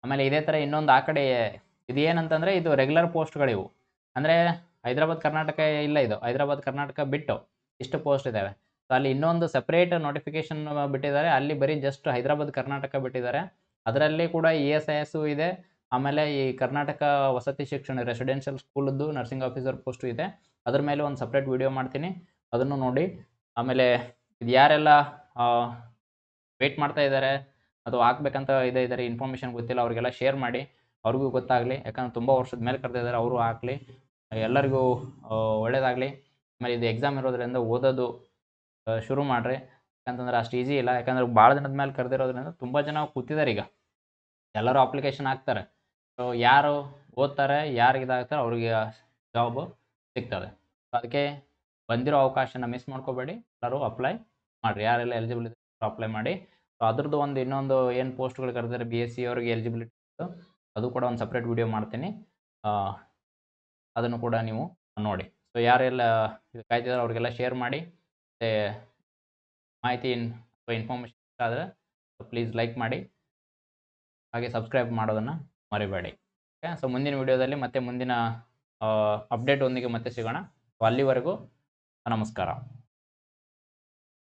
ಆಮೇಲೆ ಇದೇ ಥರ ಇನ್ನೊಂದು ಆ ಕಡೆ ಇದು ಏನಂತಂದರೆ ಇದು ರೆಗ್ಯುಲರ್ ಪೋಸ್ಟ್ಗಳಿವು. ಅಂದರೆ ಹೈದರಾಬಾದ್ ಕರ್ನಾಟಕ ಇಲ್ಲ, ಇದು ಹೈದರಾಬಾದ್ ಕರ್ನಾಟಕ ಬಿಟ್ಟು ಇಷ್ಟು ಪೋಸ್ಟ್ ಇದ್ದಾವೆ. ಸೊ ಅಲ್ಲಿ ಇನ್ನೊಂದು ಸಪ್ರೇಟ್ ನೋಟಿಫಿಕೇಷನ್ ಬಿಟ್ಟಿದ್ದಾರೆ, ಅಲ್ಲಿ ಬರೀ ಜಸ್ಟ್ ಹೈದರಾಬಾದ್ ಕರ್ನಾಟಕ ಬಿಟ್ಟಿದ್ದಾರೆ. ಅದರಲ್ಲಿ ಕೂಡ ESIS ಇದೆ. ಆಮೇಲೆ ಈ ಕರ್ನಾಟಕ ವಸತಿ ಶಿಕ್ಷಣ ರೆಸಿಡೆನ್ಷಿಯಲ್ ಸ್ಕೂಲದ್ದು ನರ್ಸಿಂಗ್ ಆಫೀಸರ್ ಪೋಸ್ಟು ಇದೆ. ಅದ್ರ ಮೇಲೆ ಒಂದು ಸಪ್ರೇಟ್ ವಿಡಿಯೋ ಮಾಡ್ತೀನಿ, ಅದನ್ನು ನೋಡಿ. ಆಮೇಲೆ ಇದು ಯಾರೆಲ್ಲ ವೆಯ್ಟ್ ಮಾಡ್ತಾ ಇದ್ದಾರೆ ಅಥವಾ ಹಾಕ್ಬೇಕಂತ ಇದ್ದಾರೆ, ಇನ್ಫಾರ್ಮೇಷನ್ ಗೊತ್ತಿಲ್ಲ ಅವ್ರಿಗೆಲ್ಲ ಶೇರ್ ಮಾಡಿ, ಅವ್ರಿಗೂ ಗೊತ್ತಾಗಲಿ. ಯಾಕಂದ್ರೆ ತುಂಬ ವರ್ಷದ ಮೇಲೆ ಕರೆದಿದ್ದಾರೆ, ಅವರು ಹಾಕಲಿ, ಎಲ್ಲರಿಗೂ ಒಳ್ಳೆಯದಾಗಲಿ. ಆಮೇಲೆ ಇದು ಎಕ್ಸಾಮ್ ಇರೋದ್ರಿಂದ ಓದೋದು ಶುರು ಮಾಡಿರಿ. ಯಾಕಂತಂದ್ರೆ ಅಷ್ಟು ಈಸಿ ಇಲ್ಲ, ಯಾಕಂದ್ರೆ ಭಾಳ ದಿನದ ಮೇಲೆ ಕರೆದಿರೋದ್ರಿಂದ ತುಂಬ ಜನ ಕೂತಿದ್ದಾರೆ. ಈಗ ಎಲ್ಲರೂ ಅಪ್ಲಿಕೇಶನ್ ಹಾಕ್ತಾರೆ. ಸೊ ಯಾರು ಓದ್ತಾರೆ, ಯಾರಿಗೆ ಇದಾಗ್ತಾರೆ ಅವ್ರಿಗೆ ಜಾಬು ಸಿಗ್ತದೆ. ಸೊ ಅದಕ್ಕೆ ಬಂದಿರೋ ಅವಕಾಶನ ಮಿಸ್ ಮಾಡ್ಕೋಬೇಡಿ, ಎಲ್ಲರೂ ಅಪ್ಲೈ ಮಾಡಿರಿ. ಯಾರೆಲ್ಲ ಎಲಿಜಿಬಲ್ ಇದೆ ಅಪ್ಲೈ ಮಾಡಿ. ಸೊ ಅದ್ರದ್ದು ಇನ್ನೊಂದು ಏನು ಪೋಸ್ಟ್ಗಳು ಕರೆದಿದ್ದಾರೆ BSc ಅವ್ರಿಗೆ ಎಲಿಜಿಬಿಲಿಟಿ, ಅದು ಕೂಡ ಒಂದು ಸಪ್ರೇಟ್ ವಿಡಿಯೋ ಮಾಡ್ತೀನಿ, ಅದನ್ನು ಕೂಡ ನೀವು ನೋಡಿ. ಸೊ ಯಾರೆಲ್ಲ ಇದು ಕಾಯ್ತಿದ್ದಾರೆ ಅವ್ರಿಗೆಲ್ಲ ಶೇರ್ ಮಾಡಿ. ಮತ್ತು ಮಾಹಿತಿ ಅಥವಾ ಇನ್ಫಾರ್ಮೇಷನ್ ಇಷ್ಟ ಆದರೆ ಪ್ಲೀಸ್ ಲೈಕ್ ಮಾಡಿ, ಹಾಗೆ ಸಬ್ಸ್ಕ್ರೈಬ್ ಮಾಡೋದನ್ನು ಮರಿಬೇಡಿ. ಓಕೆ, ಸೊ ಮುಂದಿನ ವಿಡಿಯೋದಲ್ಲಿ ಮತ್ತೆ ಮುಂದಿನ ಅಪ್ಡೇಟ್ ಒಂದಿಗೆ ಮತ್ತೆ ಸಿಗೋಣ. ಸೊ ಅಲ್ಲಿವರೆಗೂ ನಮಸ್ಕಾರ.